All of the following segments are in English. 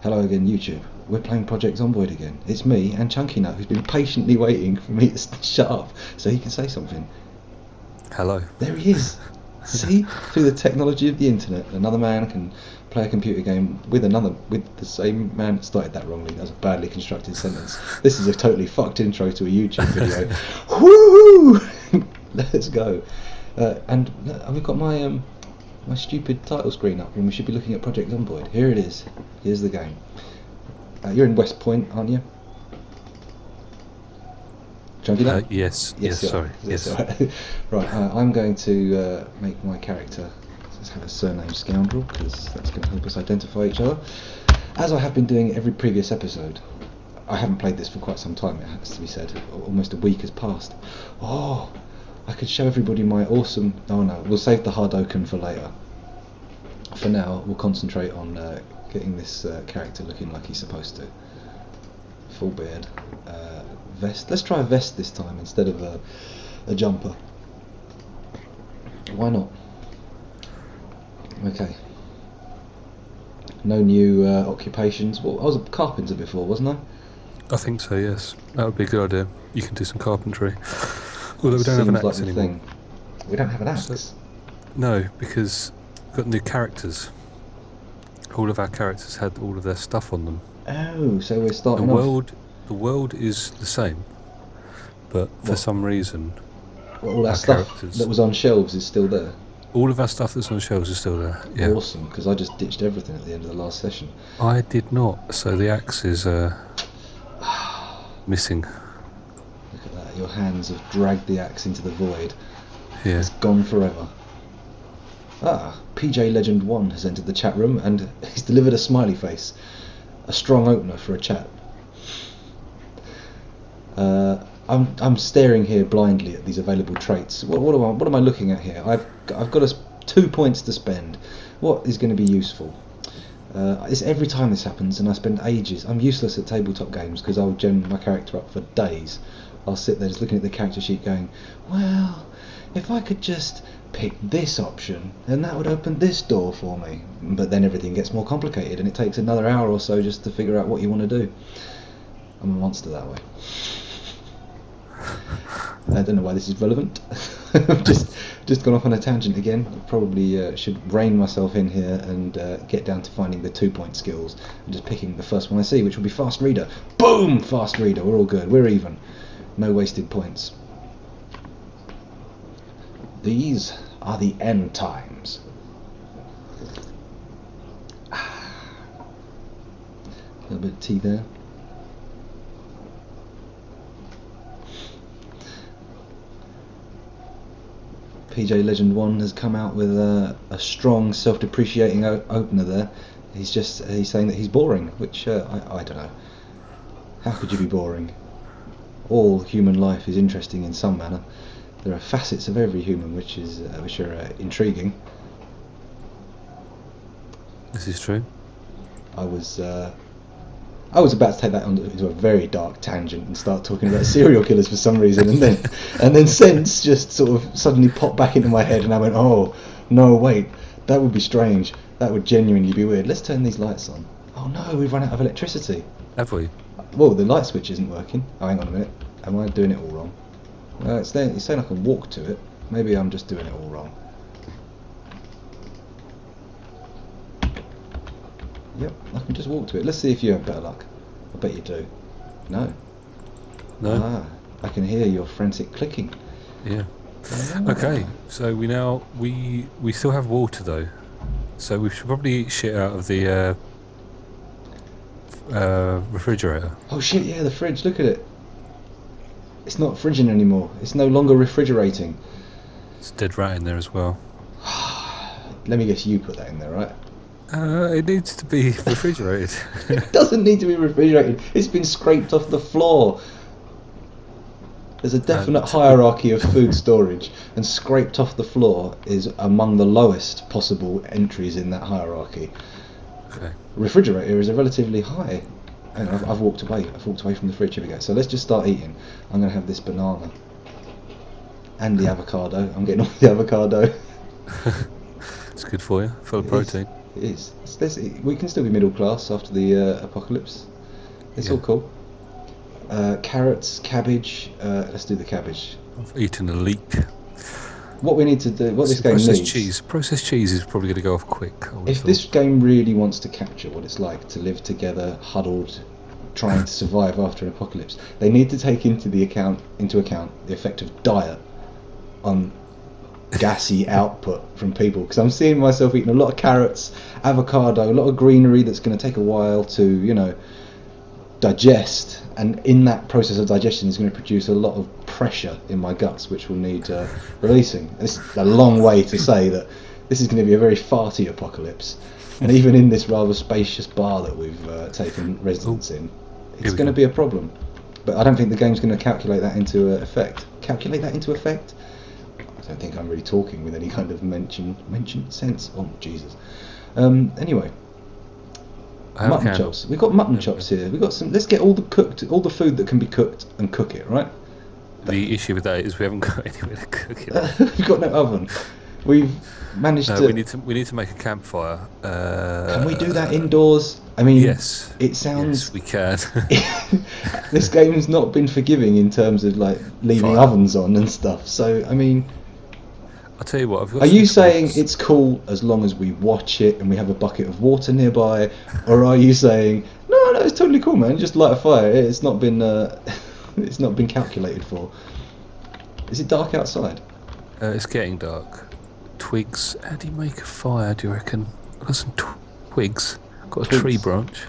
Hello again, YouTube. We're playing Project Zomboid again. It's me and Chunky Nut, who's been patiently waiting for me to shut up so he can say something. Hello. There he is. See, through the technology of the internet, another man can play a computer game with the same man. Started that wrongly. That was a badly constructed sentence. This is a totally fucked intro to a YouTube video. Woohoo! Let's go. And we've got my stupid title screen up, and we should be looking at Project Zomboid. Here it is. Here's the game. You're in West Point, aren't you? Chunky Nut? Yes, sorry. Yes. Right, I'm going to make my character have a surname Scoundrel, because that's going to help us identify each other. As I have been doing every previous episode, I haven't played this for quite some time, it has to be said. Almost a week has passed. Oh, I could show everybody my awesome... Oh no, we'll save the Hardoken for later. For now, we'll concentrate on getting this character looking like he's supposed to. Full beard. Vest. Let's try a vest this time instead of a jumper. Why not? Okay. No new occupations. Well, I was a carpenter before, wasn't I? I think so, yes. That would be a good idea. You can do some carpentry. Although we don't have an axe anymore. We don't have an axe? So, no, because we've got new characters. All of our characters had all of their stuff on them. Oh, so we're starting off... The world is the same, but for some reason... all our stuff that was on shelves is still there? All of our stuff that's on shelves is still there, yeah. Awesome, because I just ditched everything at the end of the last session. I did not, so the axe is missing. Look at that, your hands have dragged the axe into the void. Yeah. It's gone forever. PJ Legend 1 has entered the chat room and he's delivered a smiley face. A strong opener for a chat. I'm staring here blindly at these available traits. What am I looking at here? I've got 2 points to spend. What is going to be useful? It's every time this happens, and I spend ages. I'm useless at tabletop games because I'll gen my character up for days. I'll sit there just looking at the character sheet, going, "Well, if I could just pick this option, then that would open this door for me." But then everything gets more complicated, and it takes another hour or so just to figure out what you want to do. I'm a monster that way. I don't know why this is relevant. I've just gone off on a tangent again. I probably should rein myself in here and get down to finding the 2-point skills and just picking the first one I see, which will be Fast Reader. Boom! Fast Reader. We're all good. We're even. No wasted points. These are the end times. A little bit of tea there. PJ Legend 1 has come out with a strong self-depreciating opener there. He's saying that he's boring, which I don't know. How could you be boring? All human life is interesting in some manner. There are facets of every human which are intriguing. This is true. I was about to take that into a very dark tangent and start talking about serial killers for some reason, and then sense just sort of suddenly popped back into my head, and I went, "Oh no, wait, that would be strange. That would genuinely be weird. Let's turn these lights on." Oh no, we've run out of electricity. Have we? Well, the light switch isn't working. Oh, hang on a minute. Am I doing it all wrong? It's saying I can walk to it. Maybe I'm just doing it all wrong. Yep, I can just walk to it. Let's see if you have better luck. I bet you do. No. No. I can hear your frantic clicking. Yeah. Okay, so we still have water though, so we should probably eat shit out of the refrigerator. Oh shit! Yeah, the fridge. Look at it. It's not frigging anymore. It's no longer refrigerating. It's a dead rat in there as well. Let me guess, you put that in there, right? It needs to be refrigerated. It doesn't need to be refrigerated. It's been scraped off the floor. There's a definite hierarchy of food storage, and scraped off the floor is among the lowest possible entries in that hierarchy. Okay. Refrigerator is a relatively high. And I've walked away. I've walked away from the fridge. Here we go. So let's just start eating. I'm going to have this banana and the avocado. I'm getting all the avocado. It's good for you, full of protein. It is. We can still be middle class after the apocalypse. It's all cool. Carrots, cabbage. Let's do the cabbage. I've eaten a leek. What we need to do, what this game needs... Processed cheese is probably going to go off quick. If this game really wants to capture what it's like to live together, huddled, trying to survive after an apocalypse, they need to take into account the effect of diet on gassy output from people. Because I'm seeing myself eating a lot of carrots, avocado, a lot of greenery that's going to take a while to, digest, and in that process of digestion is going to produce a lot of pressure in my guts, which will need releasing. This is a long way to say that this is going to be a very farty apocalypse, and even in this rather spacious bar that we've taken residence in, it's going to be a problem. But I don't think the game's going to calculate that into effect. Calculate that into effect? I don't think I'm really talking with any kind of mention sense. Oh Jesus. Anyway. Mutton chops. We've got mutton chops here. We've got some. Let's get all the food that can be cooked and cook it, right? The issue with that is we haven't got anywhere to cook it. We've got no oven. We've managed to. We need to make a campfire. Can we do that indoors? I mean, yes. It sounds. Yes, we can. This game's not been forgiving in terms of like leaving ovens on and stuff. So I mean. I'll tell you what. Are you saying it's cool as long as we watch it and we have a bucket of water nearby, or are you saying no, it's totally cool, man? Just light a fire. It's not been it's not been calculated for. Is it dark outside? It's getting dark. Twigs. How do you make a fire? Do you reckon? I've got some twigs. Got a tree branch.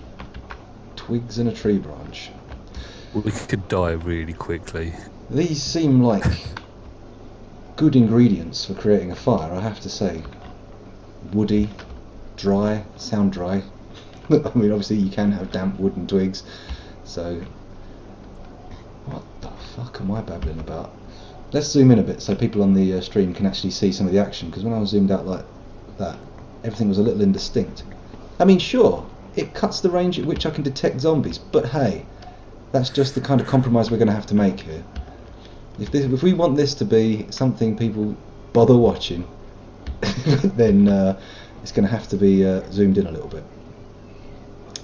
Twigs and a tree branch. We could die really quickly. These seem like good ingredients for creating a fire, I have to say. Woody, dry, sound dry. I mean, obviously you can have damp wood and twigs, so what the fuck am I babbling about? Let's zoom in a bit so people on the stream can actually see some of the action, because when I was zoomed out like that, everything was a little indistinct. I mean, sure, it cuts the range at which I can detect zombies, but hey, that's just the kind of compromise we're going to have to make here. If we want this to be something people bother watching, then it's going to have to be zoomed in a little bit.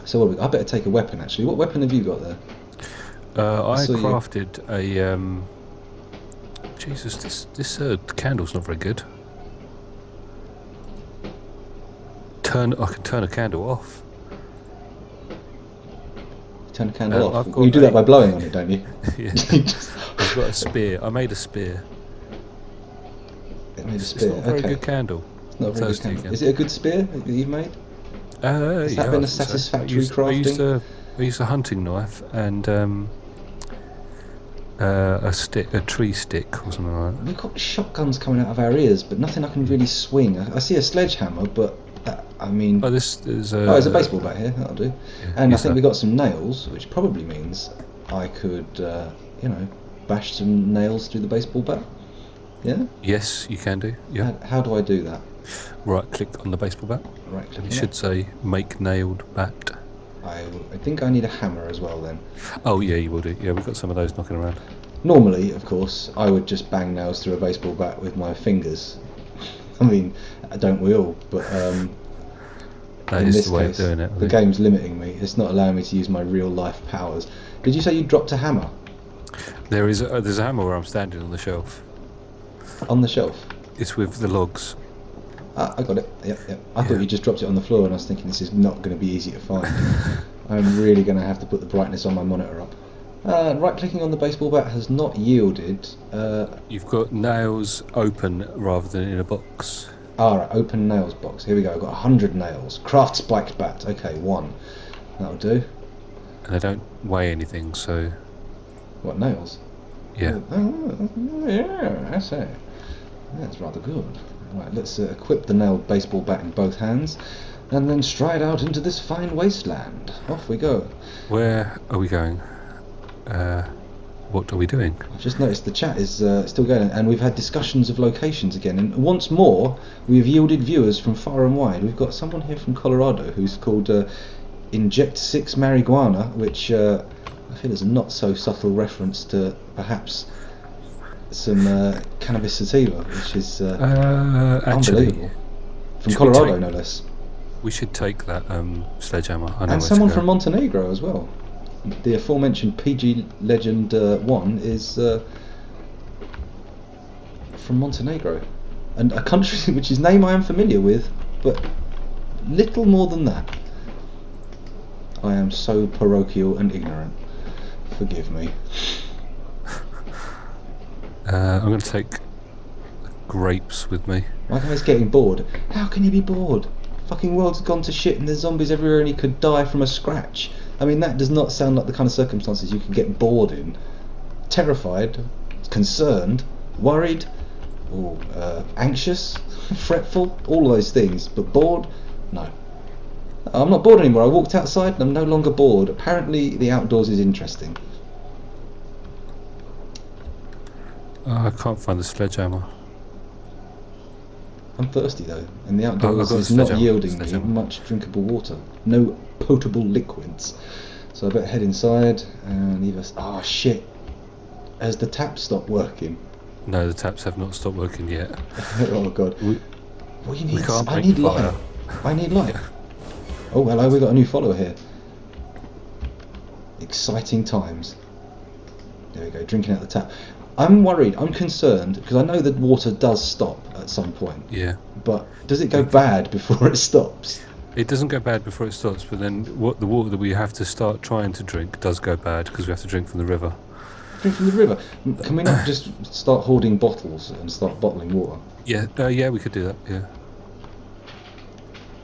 So what have we got? I better take a weapon actually. What weapon have you got there? I crafted a. Jesus, this candle's not very good. I can turn a candle off. Turn the candle off. You do that by blowing on it, don't you? Yeah. I've got a spear. I made a spear. It's not a very good candle. It's not a very good candle. Is it a good spear that you've made? Has that been a satisfactory crafting? I used a hunting knife and a tree stick or something like that. We've got shotguns coming out of our ears, but nothing I can really swing. I see a sledgehammer, but I mean... there's a baseball bat here, that'll do. Yeah, and I think we got some nails, which probably means I could, bash some nails through the baseball bat. Yeah? Yes, you can do. Yeah. How do I do that? Right click on the baseball bat. Right click. It should say make nailed bat. I think I need a hammer as well then. Oh yeah, you will do. Yeah, we've got some of those knocking around. Normally, of course, I would just bang nails through a baseball bat with my fingers. I mean, don't we all? But that is the way of doing it. The game's limiting me. It's not allowing me to use my real life powers. Did you say you dropped a hammer? There's a hammer where I'm standing on the shelf. On the shelf? It's with the logs. Ah, I got it. Yep. I thought you just dropped it on the floor, and I was thinking this is not going to be easy to find. I'm really going to have to put the brightness on my monitor up. Right-clicking on the baseball bat has not yielded. You've got nails open rather than in a box. Right, open nails box. Here we go. I've got 100 nails. Craft spiked bat. Okay, 1. That'll do. And they don't weigh anything, so... What, nails? Yeah. Yeah, I say. That's rather good. Right, let's equip the nailed baseball bat in both hands, and then stride out into this fine wasteland. Off we go. Where are we going? What are we doing? I've just noticed the chat is still going, and we've had discussions of locations again, and once more we've yielded viewers from far and wide. We've got someone here from Colorado who's called Inject 6 Marijuana, which I feel is a not so subtle reference to perhaps some cannabis sativa, which is unbelievable. From Colorado, no less. We should take that sledgehammer. I know And where to someone go. from Montenegro as well. The aforementioned PG Legend 1 is from Montenegro. And a country which is name I am familiar with, but little more than that. I am so parochial and ignorant. Forgive me. I'm going to take grapes with me. My guy's getting bored. How can you be bored? Fucking world's gone to shit and there's zombies everywhere and he could die from a scratch. I mean, that does not sound like the kind of circumstances you can get bored in. Terrified, concerned, worried, or anxious, fretful, all of those things. But bored? No. I'm not bored anymore. I walked outside and I'm no longer bored. Apparently the outdoors is interesting. I can't find the sledgehammer. I'm thirsty though, and the outdoors I've got is a not sledgehammer. yielding me much drinkable water. No potable liquids. So I better head inside and either... Oh shit! Has the tap stopped working? No, the taps have not stopped working yet. Oh god. What do you need? can't I make need fire. light. I need light. Oh hello, we got a new follower here. Exciting times. There we go, drinking out the tap. I'm worried, I'm concerned, because I know that water does stop at some point. Yeah. But does it go bad before it stops? It doesn't go bad before it stops, but then the water that we have to start trying to drink does go bad because we have to drink from the river. Drink from the river. Can we not just start hoarding bottles and start bottling water? Yeah, yeah, we could do that. Yeah,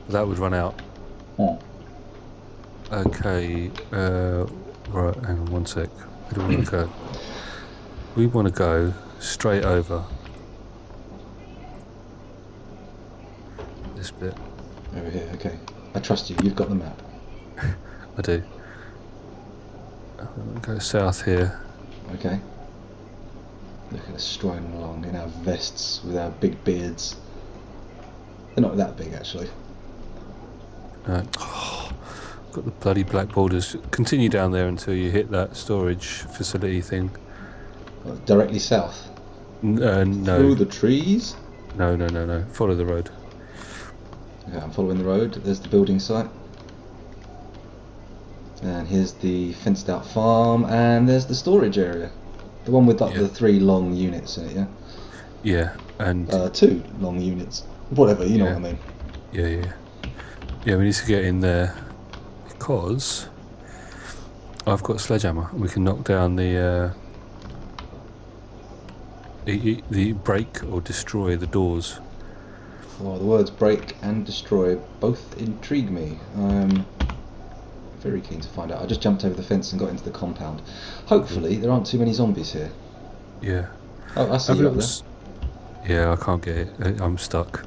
that would run out. Oh. Okay. Right. Hang on one sec. Where do we want to go? We want to go straight over this bit. Over here. Okay. I trust you. You've got the map. I do. Go south here. Okay. Look at us striding along in our vests with our big beards. They're not that big actually. Got the bloody black borders. Continue down there until you hit that storage facility thing. Directly south. No. Through the trees. No. Follow the road. Okay, I'm following the road. There's the building site. And here's the fenced out farm, and there's the storage area. The one with like the 3 long units in it, yeah? Yeah, and 2 long units. Whatever, you know what I mean. Yeah, we need to get in there because I've got a sledgehammer and we can knock down the break or destroy the doors. Well, the words break and destroy both intrigue me. I'm very keen to find out. I just jumped over the fence and got into the compound. Hopefully there aren't too many zombies here. Yeah. Oh, I see you up there. Yeah, I can't get it. I'm stuck.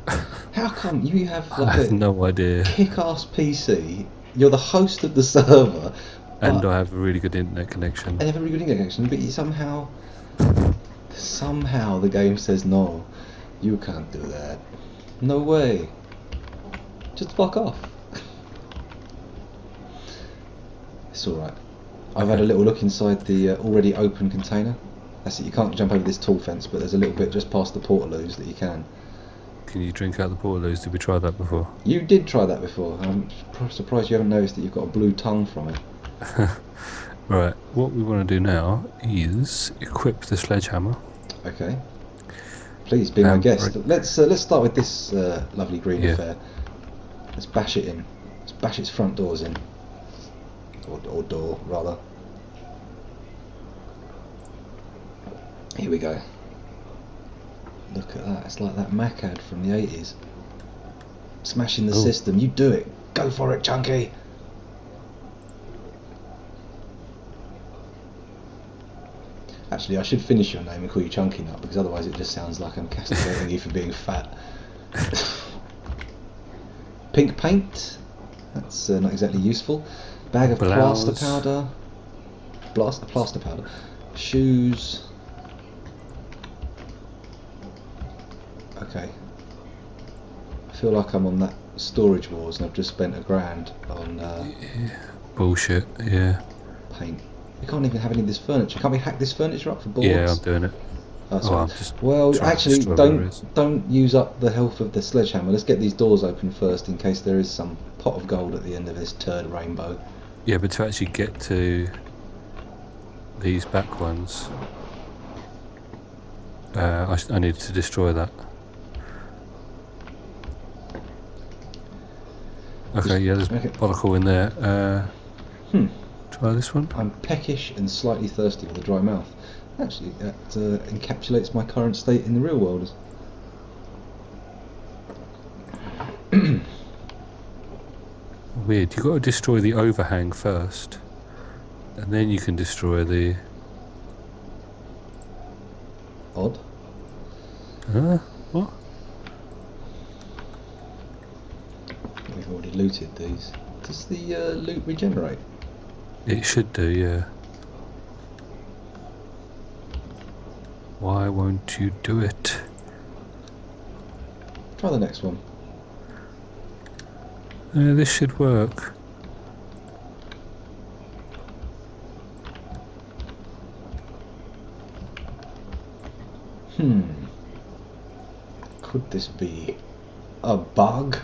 How come you have like I have no idea. kick-ass PC, you're the host of the server, and I have a really good internet connection. And you have a really good internet connection, but you somehow the game says no, you can't do that. No way. Just fuck off. It's alright. I've had a little look inside the already open container. That's it, you can't jump over this tall fence, but there's a little bit just past the portaloos that you can. Can you drink out the portaloos? Did we try that before? You did try that before. I'm surprised you haven't noticed that you've got a blue tongue from it. Right, what we want to do now is equip the sledgehammer. Okay. Please be my guest. Let's start with this lovely green affair. Let's bash it in. Let's bash its front doors in. Or door, rather. Here we go. Look at that. It's like that Mac ad from the 80s. Smashing the system. You do it. Go for it, Chunky. Actually, I should finish your name and call you Chunky Nut, because otherwise it just sounds like I'm castigating you for being fat. Pink paint. That's not exactly useful. Bag of plaster powder. Plaster powder. Shoes. Okay. I feel like I'm on that storage wars and I've just spent £1,000 on bullshit, yeah. Paint. We can't even have any of this furniture. Can't we hack this furniture up for boards? Yeah, I'm doing it. Oh, Oh, sorry. I'm just Well, trying to actually, destroy whatever it is. don't use up the health of the sledgehammer. Let's get these doors open first, in case there is some pot of gold at the end of this turd rainbow. Yeah, but to actually get to these back ones, I need to destroy that. Okay, yeah, there's Okay. bollockle in there. Try this one. I'm peckish and slightly thirsty with a dry mouth. Actually, that encapsulates my current state in the real world. Weird. You've got to destroy the overhang first, and then you can destroy the... Odd. What? We've already looted these. Does the loot regenerate? It should do, yeah. Why won't you do it? Try the next one. This should work. Could this be a bug?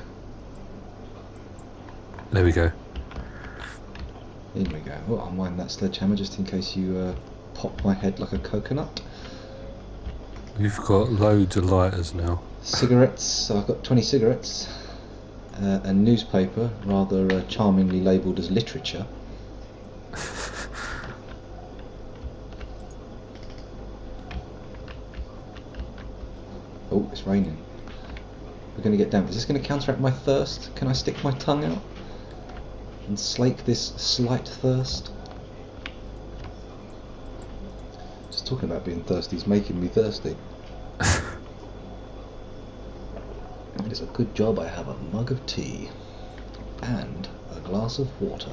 There we go. In we go. Oh, I'll mind that sledgehammer just in case you pop my head like a coconut. We've got loads of lighters now. Cigarettes. So I've got 20 cigarettes. A newspaper, rather charmingly labelled as literature. Oh, it's raining. We're going to get damp. Is this going to counteract my thirst? Can I stick my tongue out and slake this slight thirst? Just talking about being thirsty is making me thirsty. It is a good job I have a mug of tea and a glass of water.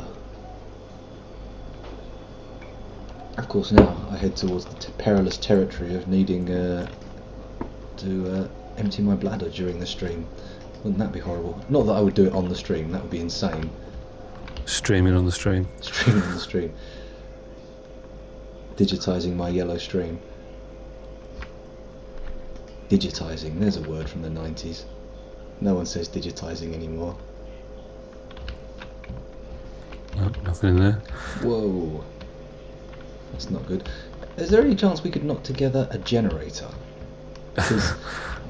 Of course, now I head towards the perilous territory of needing to empty my bladder during the stream. Wouldn't that be horrible? Not that I would do it on the stream, that would be insane. Streaming on the stream. Streaming on the stream. Digitising my yellow stream. Digitising, there's a word from the 90s. No one says digitising anymore. Oh, nothing in there. Whoa. That's not good. Is there any chance we could knock together a generator? Because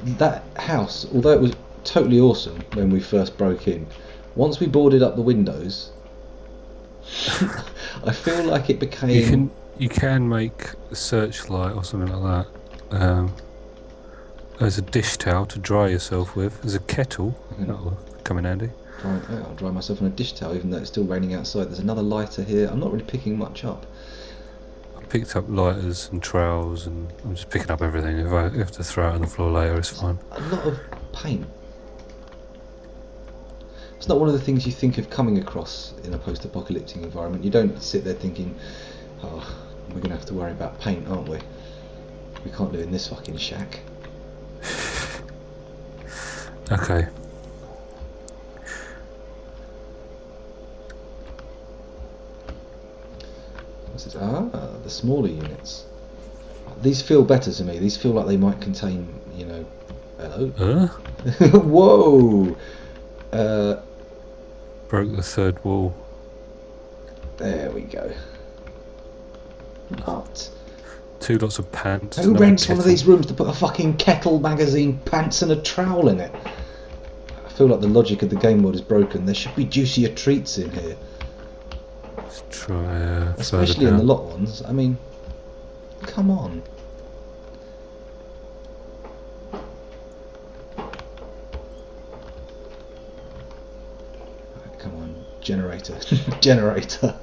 that house, although it was totally awesome when we first broke in, once we boarded up the windows, I feel like it became... You can make a searchlight or something like that. There's a dish towel to dry yourself with. There's a kettle. That'll come in handy. I'll dry myself on a dish towel even though it's still raining outside. There's another lighter here. I'm not really picking much up. I picked up lighters and trowels, and I'm just picking up everything. If I have to throw it on the floor later, it's fine. A lot of paint. It's not one of the things you think of coming across in a post-apocalyptic environment. You don't sit there thinking, oh, we're going to have to worry about paint, aren't we? We can't live in this fucking shack. Okay. What's this? Ah, the smaller units. These feel better to me. These feel like they might contain, you know... Hello? Whoa! Broke the third wall. There we go. What? 2 lots of pants. Who rents one of these rooms to put a fucking kettle, magazine, pants and a trowel in it? I feel like the logic of the game world is broken. There should be juicier treats in here. Let's try especially in the lot ones. I mean, come on. Come on, generator. Generator.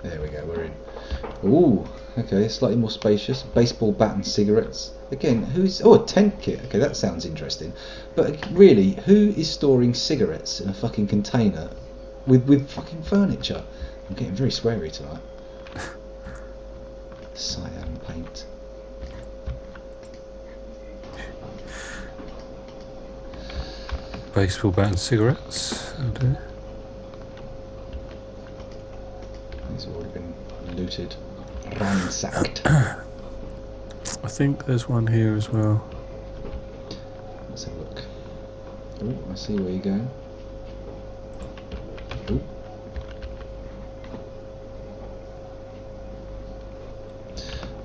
There we go, we're in. Ooh, okay, slightly more spacious. Baseball bat and cigarettes. Again, who's... Oh, a tent kit. Okay, that sounds interesting. But really, who is storing cigarettes in a fucking container with fucking furniture? I'm getting very sweary tonight. Cyan paint. Baseball bat and cigarettes. That'll do. looted, ransacked. I think there's one here as well. Let's have a look. Oh, I see where you're going. Ooh.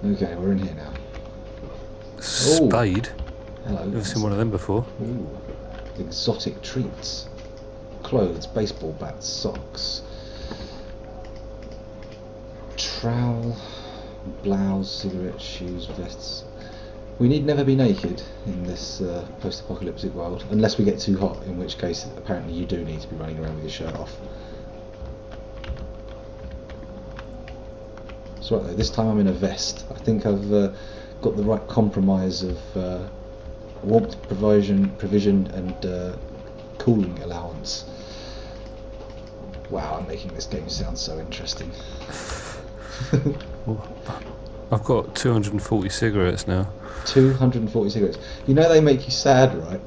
Okay, we're in here now. Spade? Hello. Never seen one of them before. Ooh. Exotic treats. Clothes, baseball bats, socks. Trowel, blouse, cigarettes, shoes, vests. We need never be naked in this post-apocalyptic world, unless we get too hot, in which case apparently you do need to be running around with your shirt off. That's right though, this time I'm in a vest. I think I've got the right compromise of warmth provision and cooling allowance. Wow, I'm making this game sound so interesting. Well, I've got 240 cigarettes now. 240 cigarettes. You know they make you sad, right?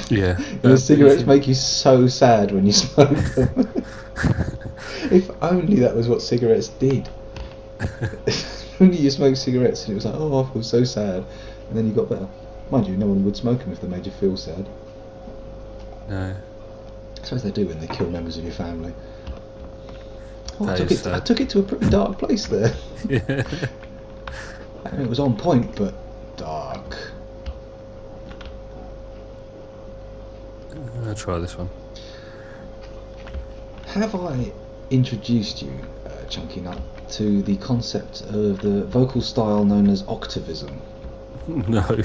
Yeah. The cigarettes make you so sad when you smoke them. If only that was what cigarettes did. If only you smoked cigarettes and it was like, oh, I feel so sad, and then you got better. Mind you, no one would smoke them if they made you feel sad. No. I suppose they do when they kill members of your family. Oh, I That is sad. took it to a pretty dark place there. Yeah. I mean, it was on point, but dark. I'll try this one. Have I introduced you, Chunky Nut, to the concept of the vocal style known as octavism? No.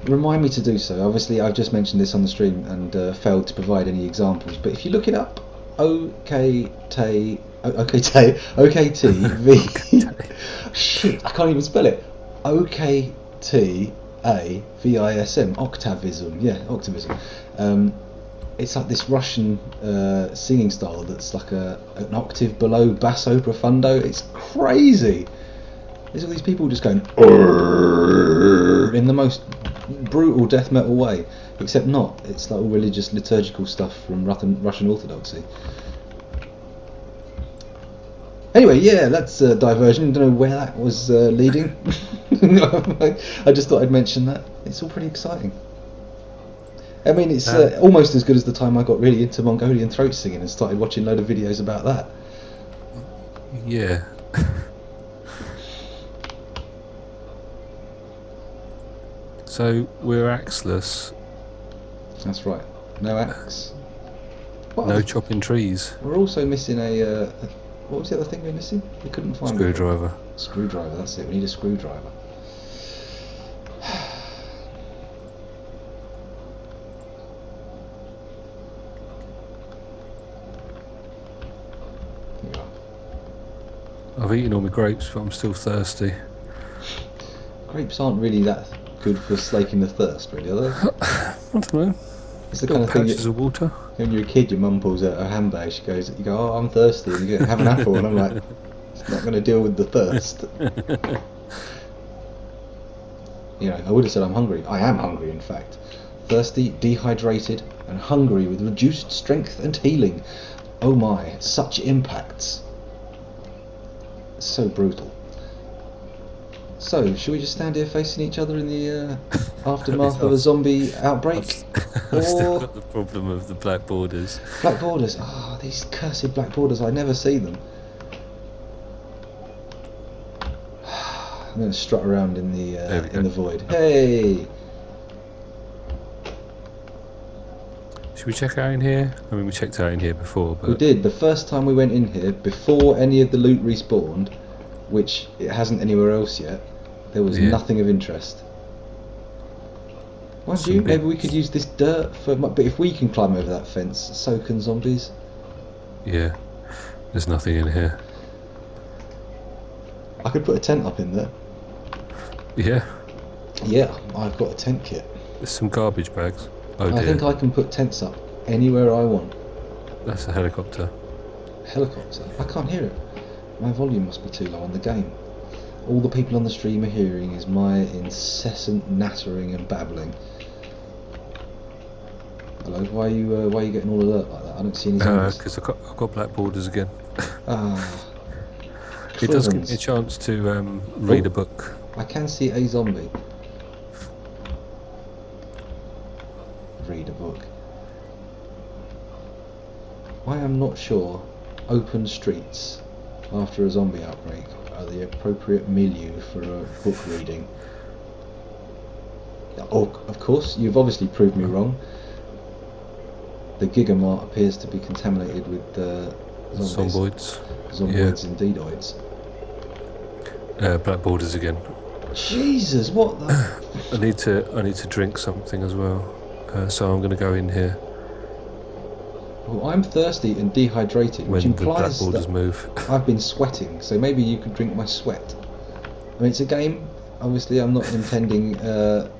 Remind me to do so. Obviously, I've just mentioned this on the stream and failed to provide any examples. But if you look it up, OKT shit, I can't even spell it. OKTAVISM, octavism. Yeah, octavism. It's like this Russian singing style that's like an octave below basso profundo. It's crazy. There's all these people just going in the most brutal death metal way, except not. It's like all religious liturgical stuff from Russian Orthodoxy. Anyway, yeah, that's a diversion. Don't know where that was leading. I just thought I'd mention that. It's all pretty exciting. I mean, it's almost as good as the time I got really into Mongolian throat singing and started watching a load of videos about that. Yeah. So we're axeless. That's right. No axe. No chopping trees. We're also missing a. What was the other thing we're missing? We couldn't find Screwdriver. Screwdriver. That's it. We need a screwdriver. Here we are. I've eaten all my grapes, but I'm still thirsty. Grapes aren't really that good for slaking the thirst, really, are they? I don't know. It's the kind of thing Pouches of water. when you're a kid, your mum pulls out her handbag. She goes, "You go, oh, I'm thirsty," and you go, "Have an apple," and I'm like, "It's not going to deal with the thirst." You know, I would have said I'm hungry. I am hungry, in fact. Thirsty, dehydrated, and hungry with reduced strength and healing. Oh my, such impacts. So brutal. So, should we just stand here facing each other in the aftermath of a zombie outbreak? I've still got the problem of the black borders. Black borders. Oh, these cursed black borders. I never see them. I'm going to strut around in the void. Hey! Should we check out in here? I mean, we checked out in here before, but... We did. The first time we went in here, before any of the loot respawned, which it hasn't anywhere else yet, there was nothing of interest. Mind you, maybe we could use this dirt for... But if we can climb over that fence, so can zombies. Yeah. There's nothing in here. I could put a tent up in there. Yeah. Yeah, I've got a tent kit. There's some garbage bags. Oh dear. I think I can put tents up anywhere I want. That's a helicopter. Helicopter? I can't hear it. My volume must be too low on the game. All the people on the stream are hearing is my incessant nattering and babbling. Hello, why are you getting all alert like that? I don't see any zombies. Because I've got black borders again. Ah. It does give me a Heavens. chance to read a Oh. book. I can see a zombie. Read a book. I am not sure open streets after a zombie outbreak are the appropriate milieu for a book reading. Oh, of course, you've obviously proved me wrong. The Gigamart appears to be contaminated with zombies. Zomboids. Zomboids and dedoids. Black borders again. Jesus, what the? I need to drink something as well. So I'm going to go in here Well, I'm thirsty and dehydrated, which when the black implies borders that move. I've been sweating. So maybe you could drink my sweat. I mean, it's a game. Obviously, I'm not intending that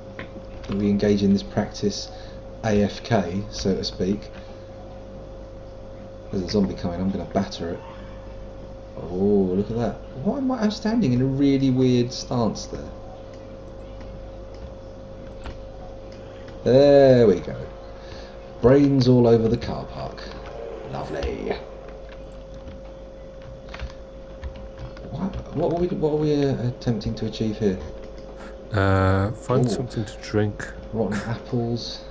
we engage in this practice AFK, so to speak. There's a zombie coming. I'm going to batter it. Oh, look at that. Why am I'm standing in a really weird stance there. There we go. Brains all over the car park. Lovely. What are we attempting to achieve here? Find Ooh. something to drink. Rotten apples,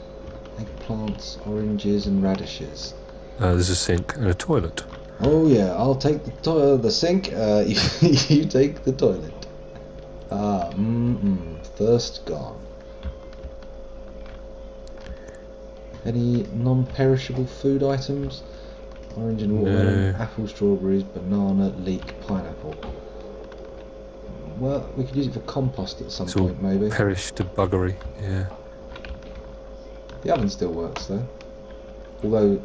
eggplants, oranges and radishes. There's a sink and a toilet. Oh yeah, I'll take the sink, you take the toilet. Thirst gone. Any non-perishable food items? Orange and watermelon, apple, strawberries, banana, leek, pineapple. Well, we could use it for compost at some point, maybe. Perished to buggery, yeah. The oven still works though. Although,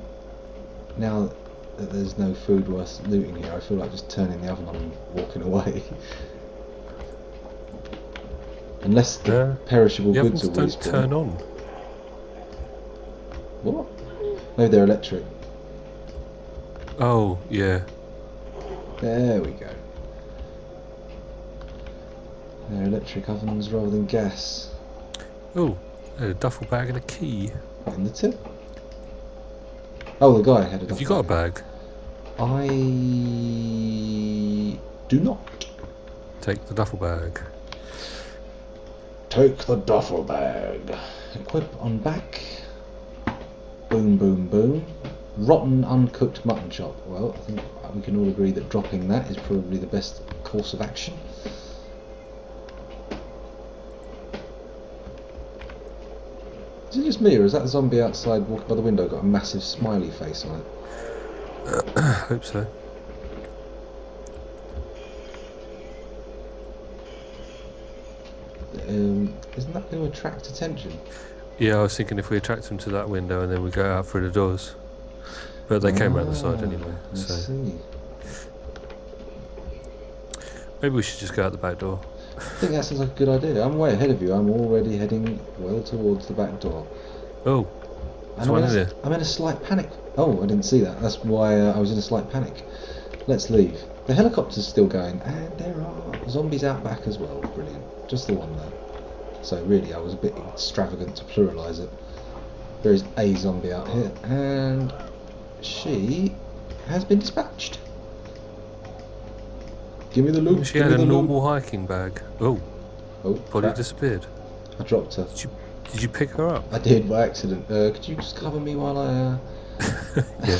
now that there's no food worth looting here, I feel like just turning the oven on and walking away. Unless the perishable goods are don't turn on. What? Maybe they're electric. Oh, yeah. There we go. They're electric ovens rather than gas. Oh, a duffel bag and a key. In the tip. Oh, the guy had a duffel bag. Have you got a bag? I do not. Take the duffel bag. Take the duffel bag. Equip on back. Boom, boom, boom. Rotten, uncooked mutton chop. Well, I think we can all agree that dropping that is probably the best course of action. Is it just me, or is that zombie outside walking by the window got a massive smiley face on it? I hope so. Isn't that going to attract attention? Yeah, I was thinking if we attract them to that window and then we go out through the doors. But they came around the side anyway, I so see. maybe we should just go out the back door. I think that sounds like a good idea. I'm way ahead of you. I'm already heading well towards the back door. Oh, there's one in there. I'm in a slight panic. Oh, I didn't see that. That's why I was in a slight panic. Let's leave. The helicopter's still going, and there are zombies out back as well. Brilliant. Just the one though. So really, I was a bit extravagant to pluralise it. There is a zombie out here, and she has been dispatched. Give me the loot. She had a normal hiking bag. Oh, body crap. disappeared. I dropped her. Did you pick her up? I did by accident. Could you just cover me while I Yeah.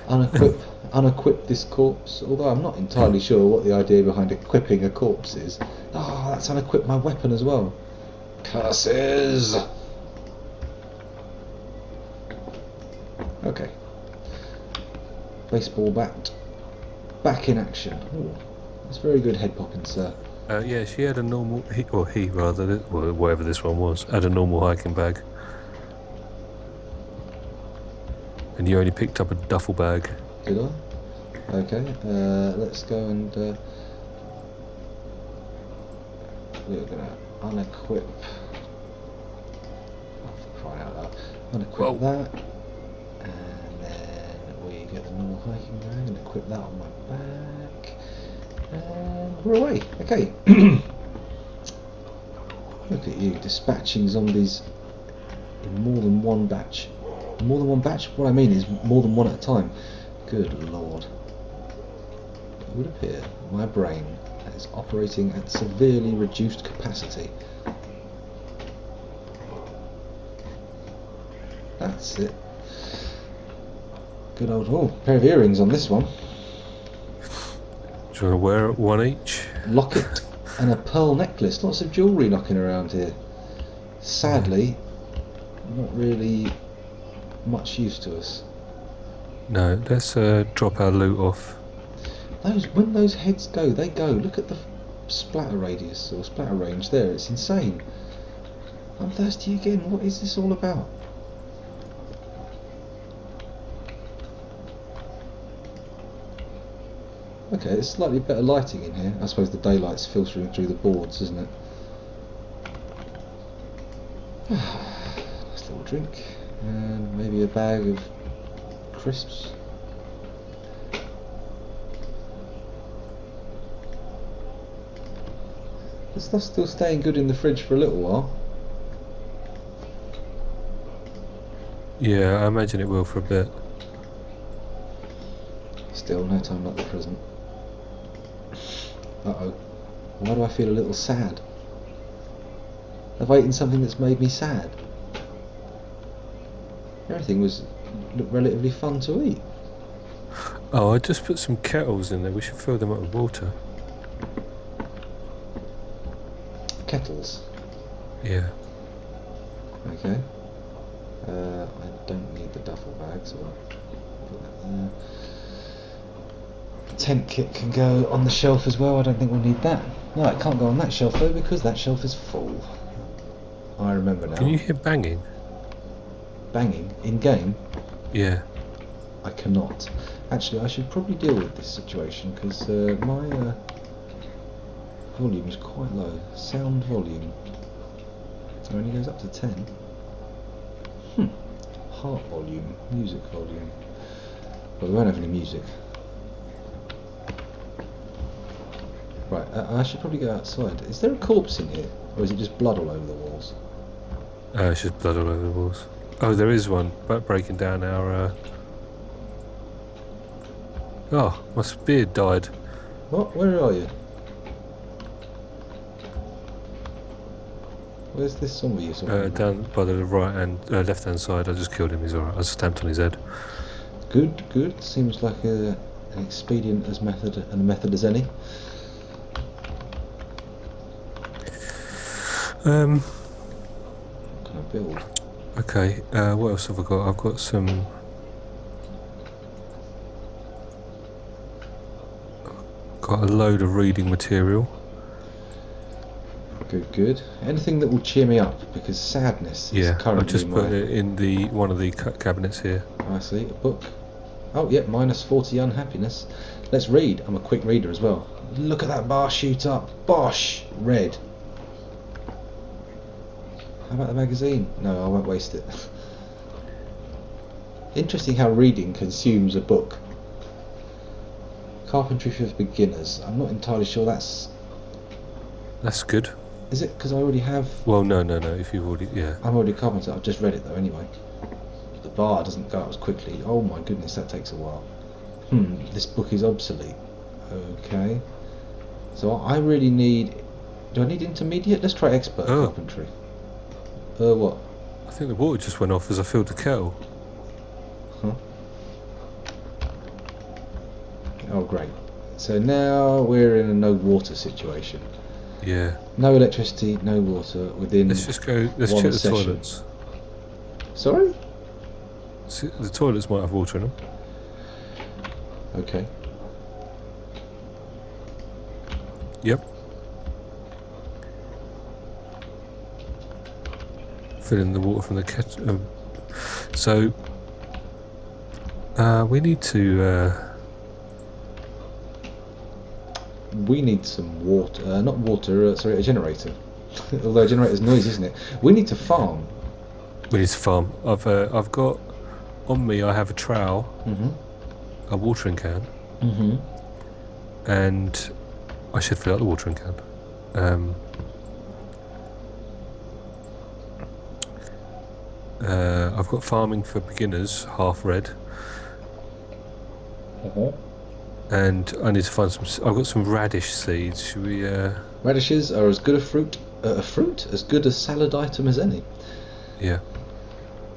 unequip this corpse? Although I'm not entirely sure what the idea behind equipping a corpse is. Oh, that's unequip my weapon as well. Curses! Okay. Baseball bat. Back in action. Ooh, that's very good head popping, sir. Yeah, she had a normal, whatever this one was, had a normal hiking bag. And you only picked up a duffel bag. Did I? Okay, let's go and we're gonna unequip. Oh, for crying out loud. Unequip that, and then we get the normal hiking bag and equip that on my back, and we're away. Okay. Look at you dispatching zombies in more than one batch. More than one batch? What I mean is more than one at a time. Good lord. would appear my brain is operating at severely reduced capacity. That's it. Good old pair of earrings on this one. Do you want to wear one each? Locket and a pearl necklace. Lots of jewellery knocking around here. Sadly, not really much use to us. No, let's drop our loot off. When those heads go, they go. Look at the splatter radius or splatter range there. It's insane. I'm thirsty again. What is this all about? Okay, it's slightly better lighting in here. I suppose the daylight's filtering through the boards, isn't it? Nice little drink. And maybe a bag of crisps. The stuff's still staying good in the fridge for a little while. Yeah, I imagine it will for a bit. Still, no time like the present. Uh-oh. Why do I feel a little sad? Have I eaten something that's made me sad? Everything looked relatively fun to eat. Oh, I just put some kettles in there. We should fill them up with water. Kettles? Yeah. Okay. I don't need the duffel bag, so I'll put that there. The tent kit can go on the shelf as well. I don't think we'll need that. No, it can't go on that shelf though because that shelf is full. I remember now. Can you hear banging? Banging in game? Yeah. I cannot. Actually, I should probably deal with this situation because my volume is quite low. Sound volume. It only goes up to 10. Heart volume, music volume. Well, we won't have any music. Right, I should probably go outside. Is there a corpse in here? Or is it just blood all over the walls? It's just blood all over the walls. Oh, there is one, but breaking down our... Oh, my spear died. What? Where are you? Where's this zombie you're talking about? Down by the left hand side. I just killed him, he's alright. I stamped on his head. Good, good. Seems like an expedient method as any. What can I build? Okay, what else have I got? I've got some... Got a load of reading material. Good, good. Anything that will cheer me up, because sadness is currently I just put it in one of the cabinets here. I see, a book. Oh, yeah, -40 unhappiness. Let's read. I'm a quick reader as well. Look at that bar shoot up. Bosh! Red. How about the magazine? No, I won't waste it. Interesting how reading consumes a book. Carpentry for beginners. I'm not entirely sure that's... That's good. Is it? Because I already have... Well, no, if you've already... Yeah. I'm already a carpenter. I've just read it though anyway. The bar doesn't go up as quickly. Oh my goodness, that takes a while. This book is obsolete. Okay. So I really need... Do I need intermediate? Let's try expert carpentry. What? I think the water just went off as I filled the kettle. Huh? Oh great. So now we're in a no water situation. Yeah. No electricity, no water within... Let's just go... Let's one check the session. toilets. Sorry? See, the toilets might have water in them. Okay. Yep. Fill in the water from the kettle. So... we need to... We need some water, not water, sorry, a generator. Although a generator's noise, isn't it? We need to farm. We need to farm. I've got... On me I have a trowel, a watering can, and I should fill out the watering can. I've got farming for beginners, half red. And I need to find some. I've got some radish seeds. Should we? Radishes are as good as good a salad item as any. Yeah.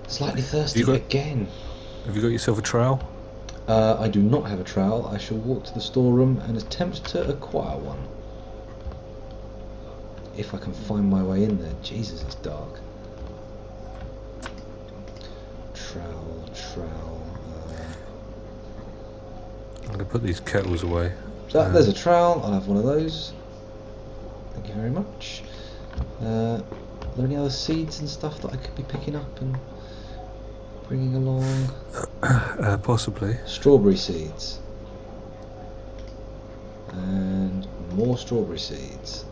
Slightly Have thirsty you got? again. Have you got yourself a trowel? I do not have a trowel. I shall walk to the storeroom and attempt to acquire one. If I can find my way in there. Jesus, it's dark. Trowel. I'm gonna put these kettles away. There's a trowel. I'll have one of those. Thank you very much. Are there any other seeds and stuff that I could be picking up and bringing along? Possibly. Strawberry seeds. And more strawberry seeds.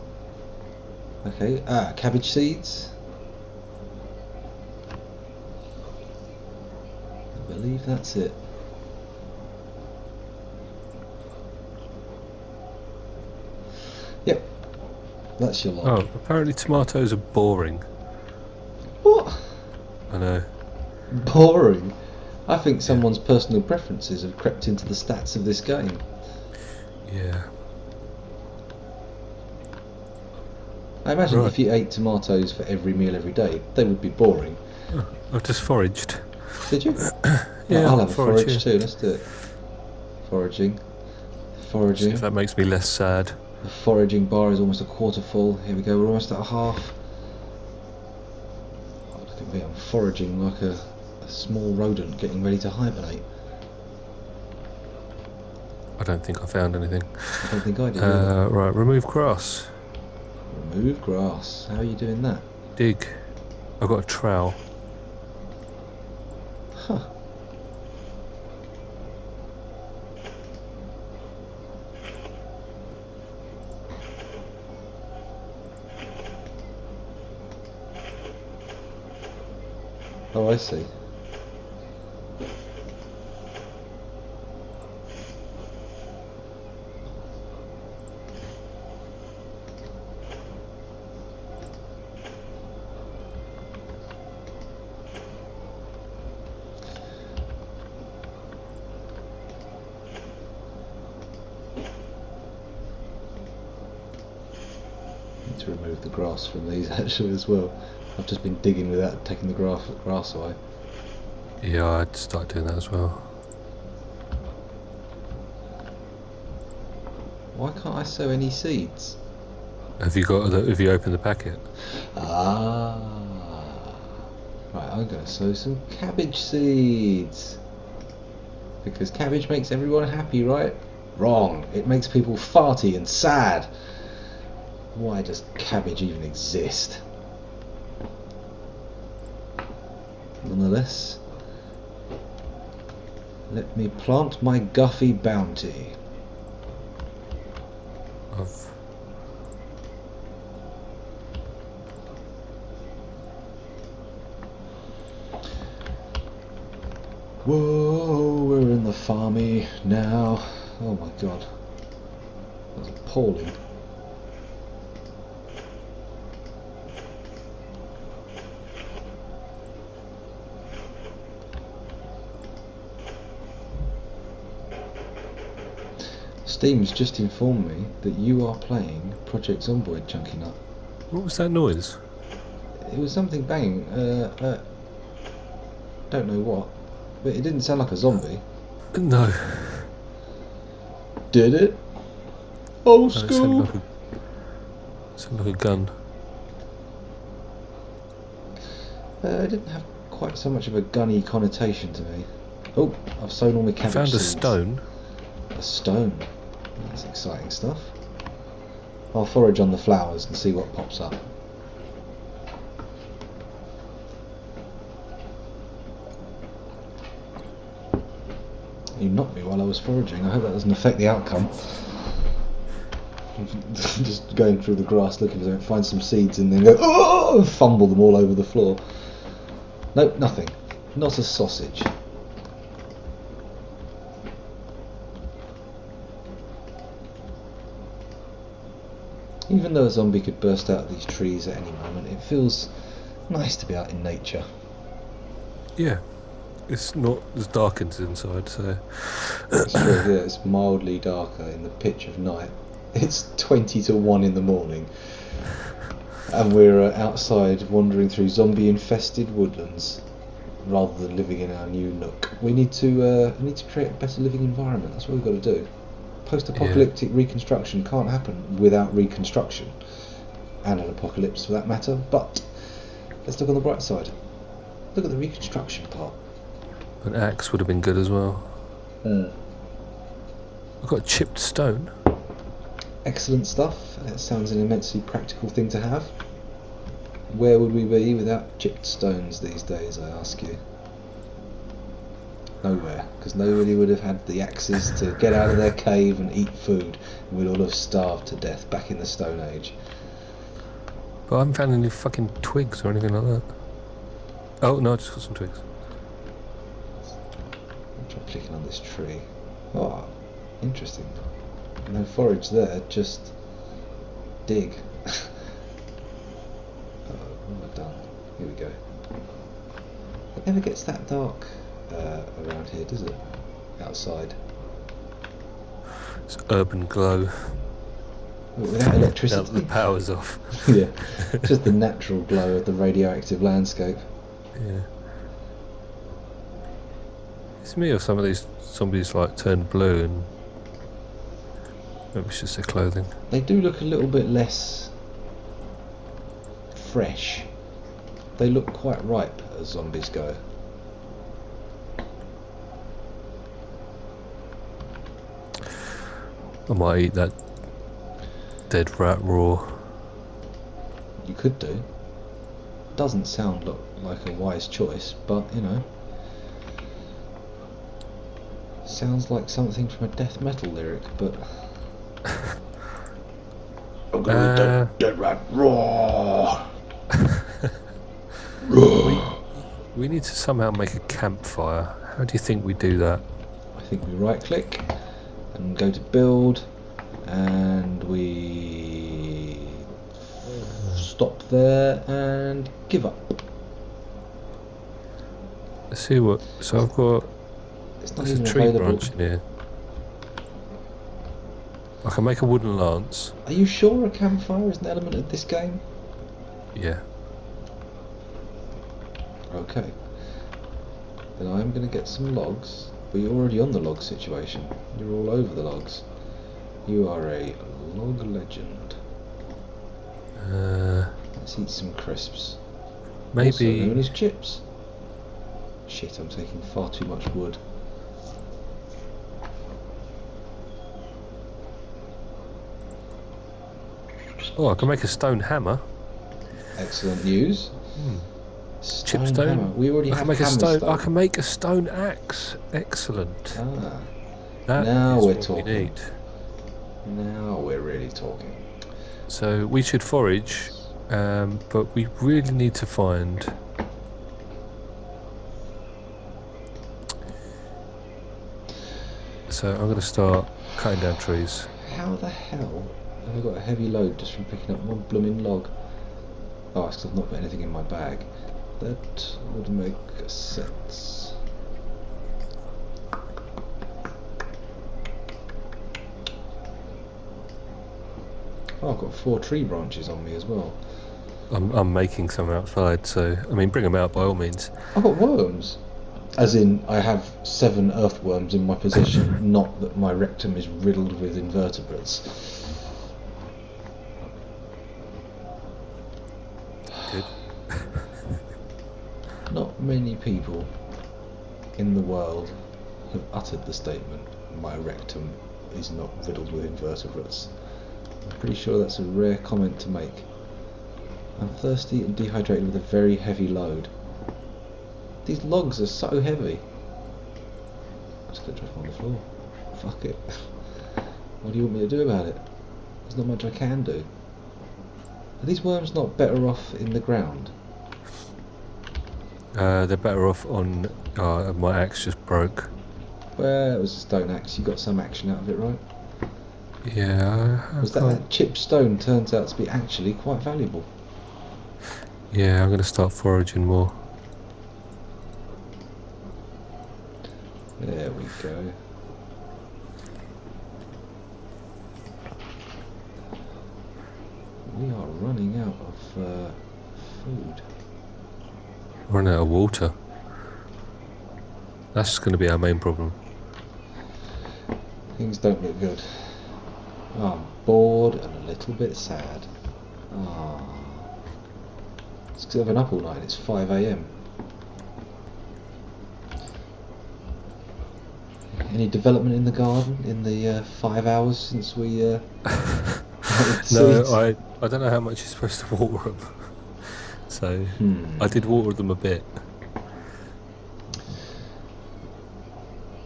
Okay, cabbage seeds. I believe that's it. Yep, that's your lot. Oh, apparently tomatoes are boring. What? I know. Boring? I think someone's personal preferences have crept into the stats of this game. Yeah. I imagine Right. if you ate tomatoes for every meal every day, they would be boring. Oh, I've just foraged. Did you? Yeah, I'll have a forage, forage too, let's do it. Foraging. See if that makes me less sad. The foraging bar is almost a quarter full. Here we go, we're almost at a half. Oh, look at me, I'm foraging like a small rodent getting ready to hibernate. I don't think I found anything. I don't think I did either. Right, remove grass. Remove grass. How are you doing that? Dig. I've got a trowel. Huh. Oh, I see. Need to remove the grass from these actually as well. I've just been digging without taking the grass away. Yeah, I'd start doing that as well. Why can't I sow any seeds? Have you opened the packet? Ah. Right, I'm going to sow some cabbage seeds. Because cabbage makes everyone happy, right? Wrong. It makes people farty and sad. Why does cabbage even exist? Nonetheless, let me plant my Guffy bounty. Whoa, we're in the farmy now. Oh my god. That was appalling. Steam's just informed me that you are playing Project Zomboid, Chunky Nut. What was that noise? It was something banging. Don't know what, but it didn't sound like a zombie. No. Did it? Oh, It Scoob! sounded like a gun. It didn't have quite so much of a gunny connotation to me. Oh, I've sown all my I cabbage found a seeds. stone. A stone. That's exciting stuff. I'll forage on the flowers and see what pops up. You knocked me while I was foraging. I hope that doesn't affect the outcome. Just going through the grass looking for something, find some seeds and then go, oh, fumble them all over the floor. Nope, nothing. Not a sausage. Even though a zombie could burst out of these trees at any moment, it feels nice to be out in nature. Yeah. it's not as dark inside, so It's true, yeah, it's mildly darker in the pitch of night. It's 20 to 1 in the morning, and we're outside wandering through zombie infested woodlands rather than living in our new nook. We need to create a better living environment. That's what we've got to do. Post-apocalyptic reconstruction can't happen without reconstruction, and an apocalypse for that matter. But let's look on the bright side. Look at the reconstruction part. an axe would have been good as well. Mm. I've got chipped stone. Excellent stuff. That sounds an immensely practical thing to have. Where would we be without chipped stones these days, I ask you? Nowhere, because nobody would have had the axes to get out of their cave and eat food, and we'd all have starved to death back in the Stone Age. But I haven't found any fucking twigs or anything like that. Oh no, I just got some twigs. I'll try clicking on this tree. Oh, interesting. No forage there, just dig. What have I done? Here we go. It never gets that dark around here, does it? Outside. It's urban glow. Without electricity. Now that the power's off. Yeah, just the natural glow of the radioactive landscape. Yeah. It's me or some of these zombies like turned blue and maybe it's just their clothing. They do look a little bit less fresh. They look quite ripe as zombies go. I might eat that dead rat raw. You could do. Doesn't sound like a wise choice, but you know. Sounds like something from a death metal lyric, but I'm gonna eat dead rat raw. We need to somehow make a campfire. How do you think we do that? I think we right click and go to build, and we stop there and give up. Let's see what. So I've got. It's not There's even a tree available. branch in here. I can make a wooden lance. Are you sure a campfire is an element of this game? Yeah. Okay. Then I'm going to get some logs. But you're already on the log situation. You're all over the logs. You are a log legend. Let's eat some crisps. Maybe. Also known as chips. Shit, I'm taking far too much wood. Oh, I can make a stone hammer. Excellent news. Chip stone. Hammer. We already have make a hammer stone. I can make a stone axe. Excellent. Ah, That now is we're what talking. we need. Now we're really talking. So we should forage, but we really need to find. So I'm going to start cutting down trees. How the hell have I got a heavy load just from picking up one blooming log? Oh, it's 'cause I've not put anything in my bag. That would make sense. Oh, I've got 4 tree branches on me as well. I'm making some outside, so I mean, bring them out by all means. I've got worms. As in, I have 7 earthworms in my possession, not that my rectum is riddled with invertebrates. Good. Not many people in the world have uttered the statement, my rectum is not riddled with invertebrates. I'm pretty sure that's a rare comment to make. I'm thirsty and dehydrated with a very heavy load. These logs are so heavy. I'm just going to drop them on the floor. Fuck it. What do you want me to do about it? There's not much I can do. Are these worms not better off in the ground? They're better off on. My axe just broke. Well, it was a stone axe. You got some action out of it, right? Yeah. Was that chipped stone turns out to be actually quite valuable? Yeah, I'm going to start foraging more. we go. We are running out of food. Run out of water. That's going to be our main problem. Things don't look good. Oh, I'm bored and a little bit sad. Ah, it's because I've been up all night. It's 5 a.m. Any development in the garden in the 5 hours since we No, I don't know how much you're supposed to water them. So I did water them a bit.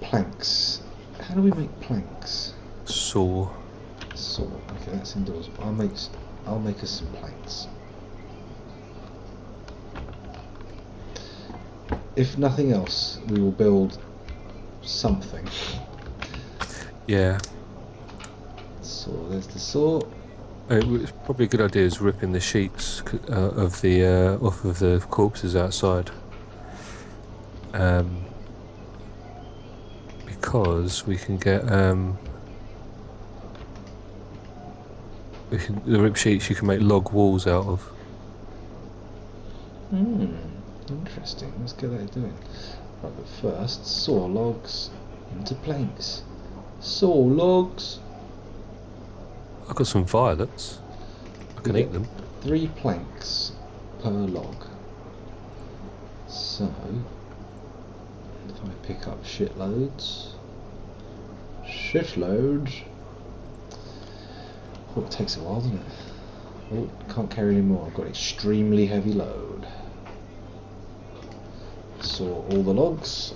Planks. How do we make planks? Saw. Okay, that's indoors. I'll make us some planks. If nothing else, we will build something. Yeah. Saw. There's the saw. It's probably a good idea is ripping the sheets of the off of the corpses outside. Because we can get the rip sheets you can make log walls out of. Interesting. Let's get that doing. Right, but first, saw logs into planks. Saw logs. I've got some violets. I can eat them. 3 planks per log. So, if I pick up shitloads. Oh, it takes a while, doesn't it? Oh, can't carry any more. I've got an extremely heavy load. Saw all the logs.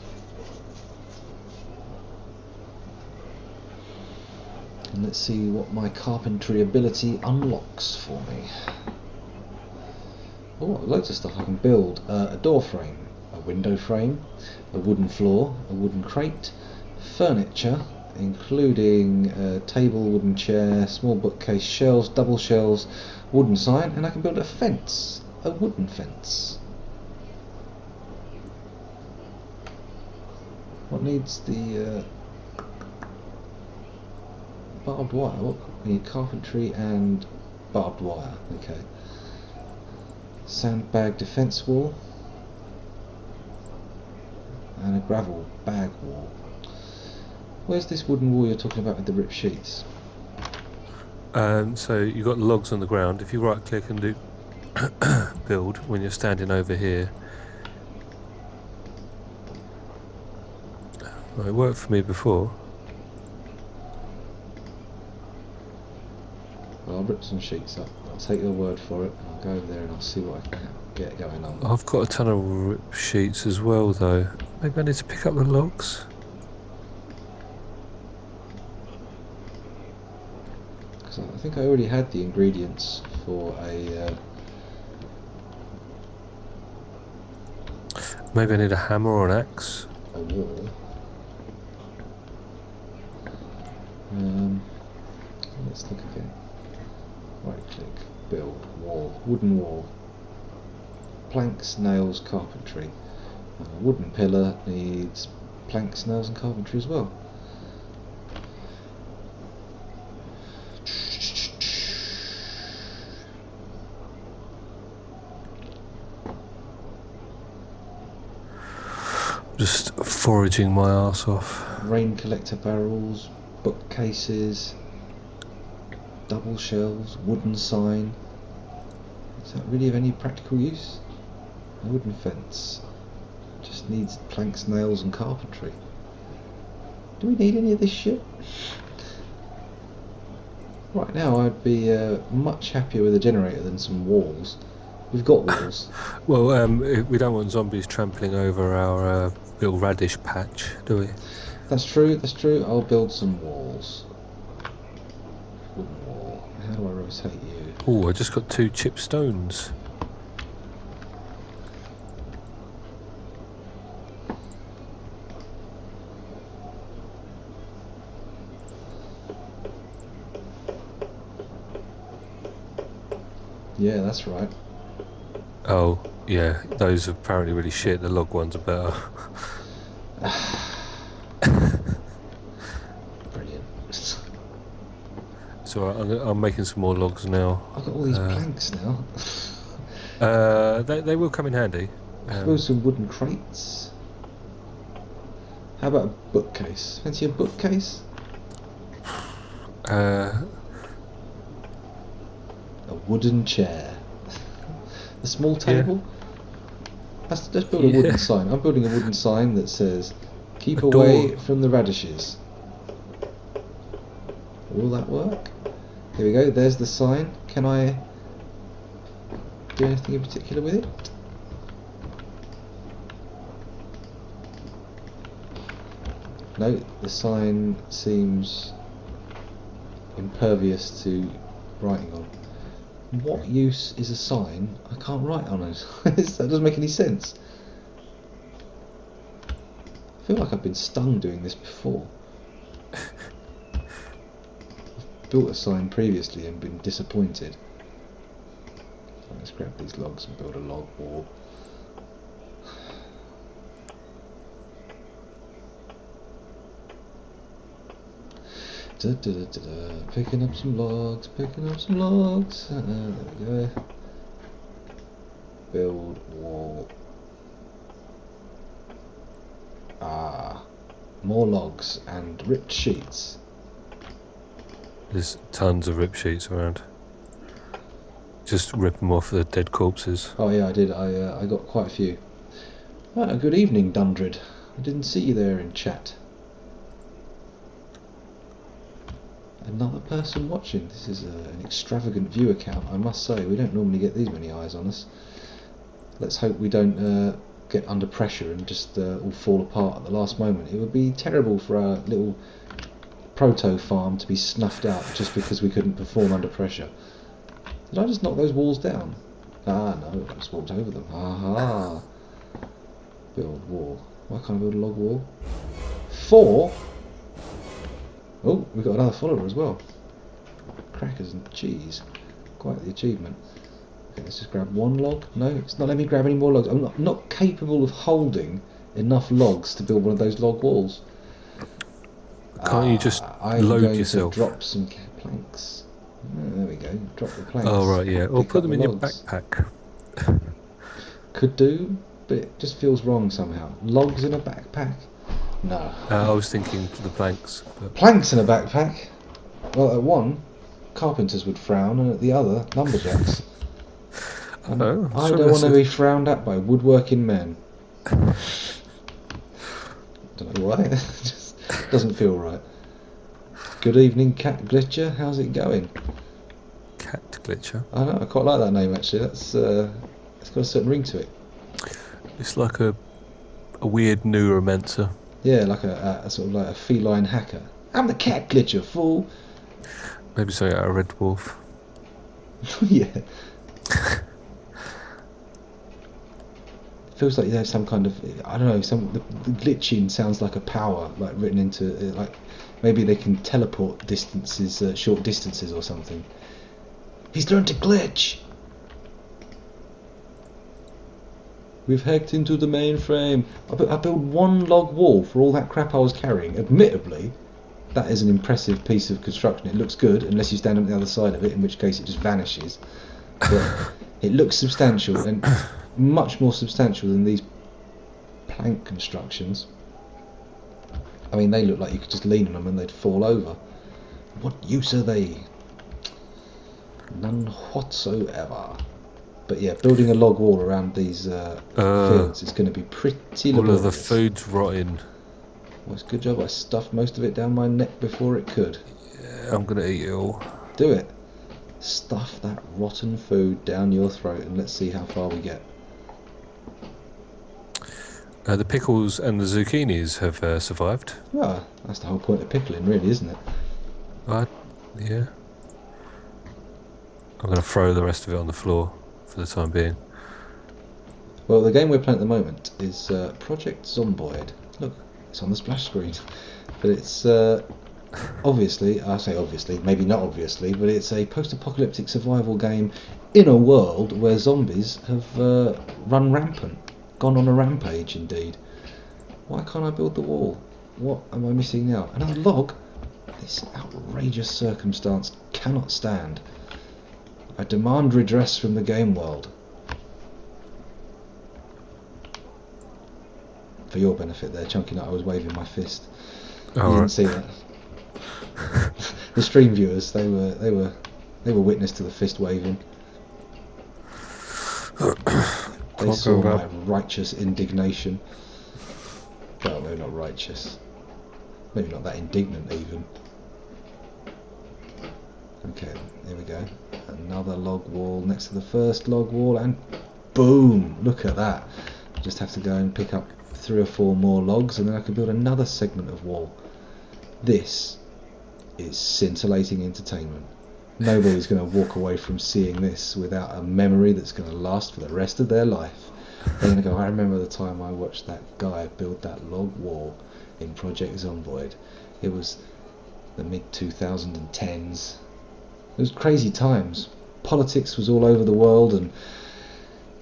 And let's see what my carpentry ability unlocks for me. Oh, loads of stuff I can build. A door frame, a window frame, a wooden floor, a wooden crate, furniture, including a table, wooden chair, small bookcase, shelves, double shelves, wooden sign, and I can build a fence, a wooden fence. What needs the barbed wire? What? We need carpentry and barbed wire. Okay. Sandbag defence wall and a gravel bag wall. Where's this wooden wall you're talking about with the ripped sheets? So you've got logs on the ground. If you right click and do build when you're standing over here. Well, it worked for me before. Well, I'll rip some sheets up. I'll take your word for it. I'll go over there and I'll see what I can get going on. I've got a ton of ripped sheets as well, though. Maybe I need to pick up the logs. Because I think I already had the ingredients for a. Maybe I need a hammer or an axe. A wall. Let's look again. Right click, build, wall, wooden wall. Planks, nails, carpentry. A wooden pillar needs planks, nails and carpentry as well. Just foraging my ass off. Rain collector barrels, bookcases, double shelves, wooden sign. Is that really of any practical use? A wooden fence. Just needs planks, nails and carpentry. Do we need any of this shit? Right now I'd be much happier with a generator than some walls. We've got walls. Well, we don't want zombies trampling over our little radish patch, do we? That's true, that's true. I'll build some walls. Wooden wall. How do I rotate you? Oh, I just got 2 chipped stones. Yeah, that's right. Oh, yeah, those are apparently really shit. The log ones are better. That's alright. I'm making some more logs now. I've got all these planks now. They will come in handy. I suppose some wooden crates. How about a bookcase? Fancy a bookcase? Uh, A wooden chair. A small table? Let's build a wooden sign. I'm building a wooden sign that says, "Keep away from the radishes." Will that work? Here we go, there's the sign. Can I do anything in particular with it? No, the sign seems impervious to writing on. What use is a sign I can't write on it? That doesn't make any sense. I feel like I've been stung doing this before. I've built a sign previously and been disappointed. Let's grab these logs and build a log wall. Picking up some logs, picking up some logs. There we go. Build wall. More logs and ripped sheets. There's tons of rip sheets around. Just rip them off the dead corpses. Oh yeah, I did. I got quite a few. Right, good evening, Dundred. I didn't see you there in chat. Another person watching. This is an extravagant viewer count, I must say. We don't normally get these many eyes on us. Let's hope we don't get under pressure and just all fall apart at the last moment. It would be terrible for our little proto farm to be snuffed out just because we couldn't perform under pressure. Did I just knock those walls down? Ah, no, I just walked over them. Aha! Build wall. Why can't I build a log wall? 4? Oh, we've got another follower as well. Crackers and cheese. Quite the achievement. Okay, let's just grab one log. No, it's not letting me grab any more logs. I'm not capable of holding enough logs to build one of those log walls. Can't you just I'm load going yourself? to drop some planks. There we go. Drop the planks. Oh right, yeah. Or Pick put up them the in your logs. backpack. Could do, but it just feels wrong somehow. Logs in a backpack? No. I was thinking the planks. But Planks in a backpack? Well, at one, carpenters would frown, and at the other, lumberjacks. And I don't want to be frowned at by woodworking men. Don't know why. It just doesn't feel right. Good evening, Cat Glitcher. How's it going? Cat Glitcher? I know, I quite like that name actually. That's it's got a certain ring to it. It's like a weird neuromancer. Yeah, like a sort of like a feline hacker. I'm the Cat Glitcher, fool. Maybe something out of Red Dwarf. Yeah. Feels like there's some kind of, I don't know, the glitching sounds like a power, like written into like maybe they can teleport distances, short distances or something. He's learned to glitch. We've hacked into the mainframe. I built one log wall for all that crap I was carrying. Admittedly, that is an impressive piece of construction. It looks good, unless you stand on the other side of it, in which case it just vanishes. But it looks substantial, and much more substantial than these plank constructions. I mean, they look like you could just lean on them and they'd fall over. What use are they? None whatsoever. But yeah, building a log wall around these fields is going to be pretty laborious. All of the food's rotting. Well, it's a good job I stuffed most of it down my neck before it could. Yeah, I'm going to eat it all. Do it. Stuff that rotten food down your throat and let's see how far we get. The pickles and the zucchinis have survived. Well, that's the whole point of pickling, really, isn't it? Yeah. I'm going to throw the rest of it on the floor for the time being. Well, the game we're playing at the moment is Project Zomboid. Look, it's on the splash screen. But it's obviously, I say obviously, maybe not obviously, but it's a post-apocalyptic survival game in a world where zombies have run rampant. Gone on a rampage, indeed. Why can't I build the wall? What am I missing now? Another log? This outrageous circumstance cannot stand. I demand redress from the game world. For your benefit there, Chunky Nut, I was waving my fist. You didn't see that. The stream viewers, they were witness to the fist waving. They saw my righteous indignation. Well, maybe not righteous. Maybe not that indignant even. Okay, here we go. Another log wall next to the first log wall, and boom! Look at that. Just have to go and pick up 3 or 4 more logs, and then I can build another segment of wall. This is scintillating entertainment. Nobody's going to walk away from seeing this without a memory that's going to last for the rest of their life. They're going to go, I remember the time I watched that guy build that log wall in Project Zomboid. It was the mid-2010s. It was crazy times. Politics was all over the world, and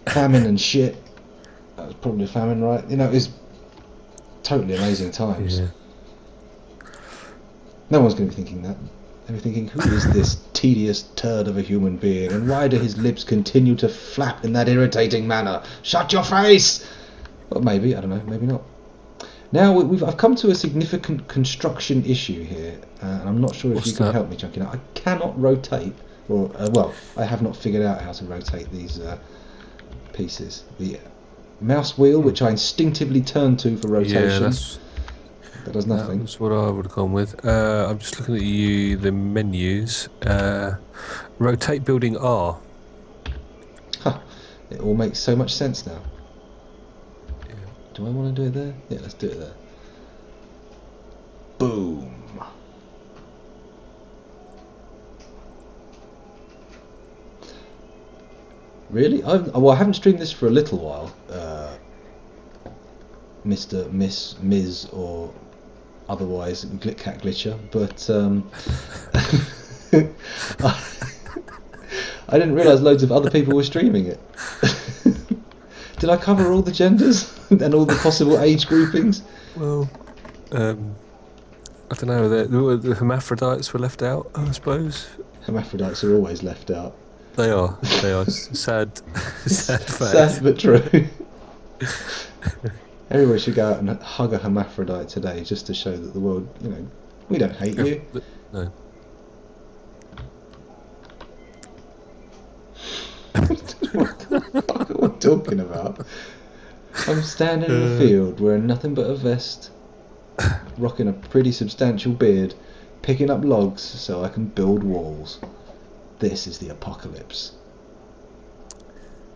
famine and shit. That was probably a famine, right? You know, it was totally amazing times. Yeah. No one's going to be thinking that. They'll be thinking, who is this tedious turd of a human being, and why do his lips continue to flap in that irritating manner? Shut your face! Well, maybe, I don't know, maybe not. Now, I've come to a significant construction issue here, and I'm not sure if you can help me, Chunky. Now, I cannot rotate, or, well, I have not figured out how to rotate these pieces. The mouse wheel, which I instinctively turn to for rotation, that does nothing. That's what I would have gone with. I'm just looking at the menus. Rotate building R. Huh. It all makes so much sense now. Yeah. Do I want to do it there? Yeah, let's do it there. Boom. Really? I haven't streamed this for a little while. Mr., Miss, Ms, or otherwise Glitcat Glitcher, but I didn't realise loads of other people were streaming it. Did I cover all the genders and all the possible age groupings? Well, I don't know. The hermaphrodites were left out, I suppose. Hermaphrodites are always left out. They are. They are. Sad. Sad fact. Sad but true. Everyone should go out and hug a hermaphrodite today, just to show that the world, you know, we don't hate you. No. What am I talking about? I'm standing in the field wearing nothing but a vest, rocking a pretty substantial beard, picking up logs so I can build walls. This is the apocalypse.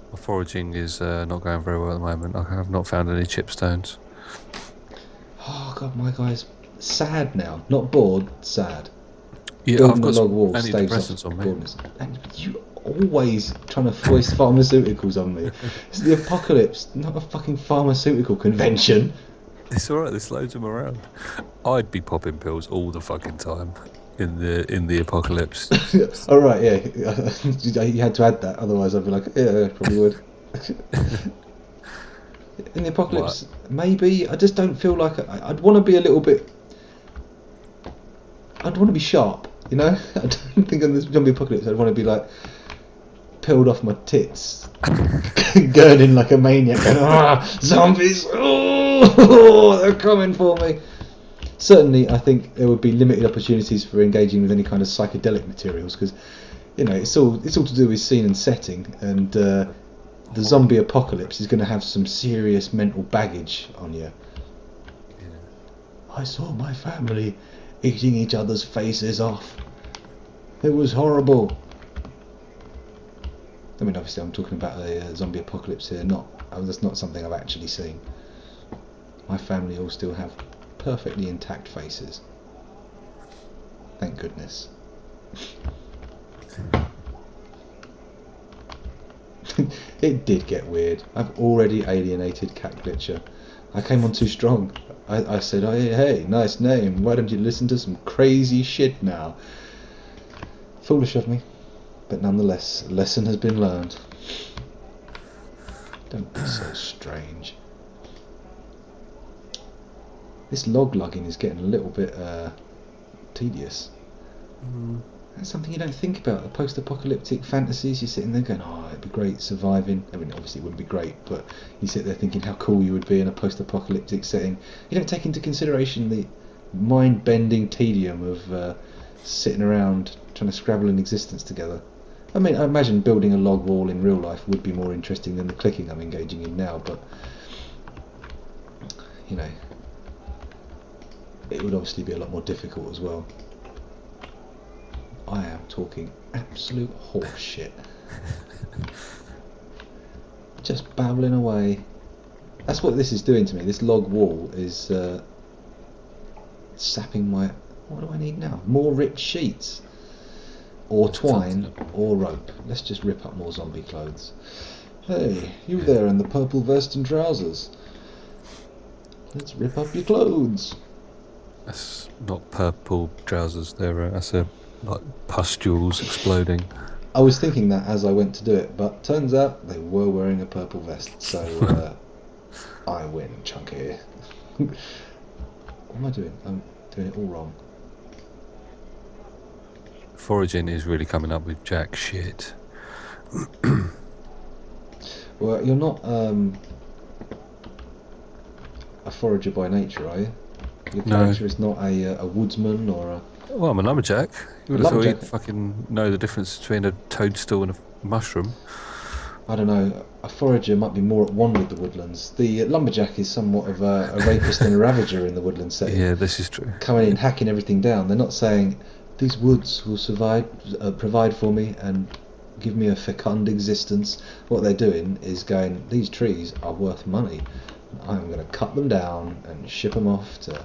My foraging is not going very well at the moment. I have not found any chipstones. Oh god, my guy's sad now. Not bored, sad. Yeah, Building I've got a log some wall staves antidepressants off on me. boredness. And you always trying to foist pharmaceuticals on me. It's the apocalypse, not a fucking pharmaceutical convention. It's alright, there's loads of them around. I'd be popping pills all the fucking time in the apocalypse. All right, yeah. You had to add that, otherwise I'd be like, yeah, I probably would. In the apocalypse, maybe. I just don't feel like I'd want to be a little bit. I'd want to be sharp, you know. I don't think in the zombie apocalypse I'd want to be like peeled off my tits, gurning like a maniac, going, zombies! Oh, they're coming for me. Certainly, I think there would be limited opportunities for engaging with any kind of psychedelic materials, because, you know, it's all to do with scene and setting, and the zombie apocalypse is going to have some serious mental baggage on you. Yeah. I saw my family eating each other's faces off. It was horrible. I mean, obviously, I'm talking about the zombie apocalypse here. That's not something I've actually seen. My family all still have perfectly intact faces. Thank goodness. It did get weird. I've already alienated Cat Glitcher. I came on too strong. I said, oh, hey, nice name. Why don't you listen to some crazy shit now? Foolish of me. But nonetheless, a lesson has been learned. Don't be so strange. This log lugging is getting a little bit tedious. Mm. That's something you don't think about. The post-apocalyptic fantasies, you're sitting there going, oh, it'd be great surviving. I mean, obviously it wouldn't be great, but you sit there thinking how cool you would be in a post-apocalyptic setting. You don't take into consideration the mind-bending tedium of sitting around trying to scrabble an existence together. I mean, I imagine building a log wall in real life would be more interesting than the clicking I'm engaging in now, but, you know, it would obviously be a lot more difficult as well. I am talking absolute horseshit. Just babbling away. That's what this is doing to me. This log wall is sapping my... What do I need now? More ripped sheets. Or twine, or rope. Let's just rip up more zombie clothes. Hey, you there in the purple vest and trousers. Let's rip up your clothes. That's not purple trousers. That's like pustules exploding. I was thinking that as I went to do it, but turns out they were wearing a purple vest, so I win, chunky. What am I doing? I'm doing it all wrong. Foraging is really coming up with jack shit. Well, you're not a forager by nature, are you? Your character is not a woodsman or a... Well, I'm a lumberjack. You would have thought lumberjack? you'd fucking know the difference between a toadstool and a mushroom. I don't know, a forager might be more at one with the woodlands. The lumberjack is somewhat of a rapist and a ravager in the woodland setting. Yeah, this is true. Coming in, hacking everything down. They're not saying, these woods will provide for me and give me a fecund existence. What they're doing is going, these trees are worth money. I'm going to cut them down and ship them off to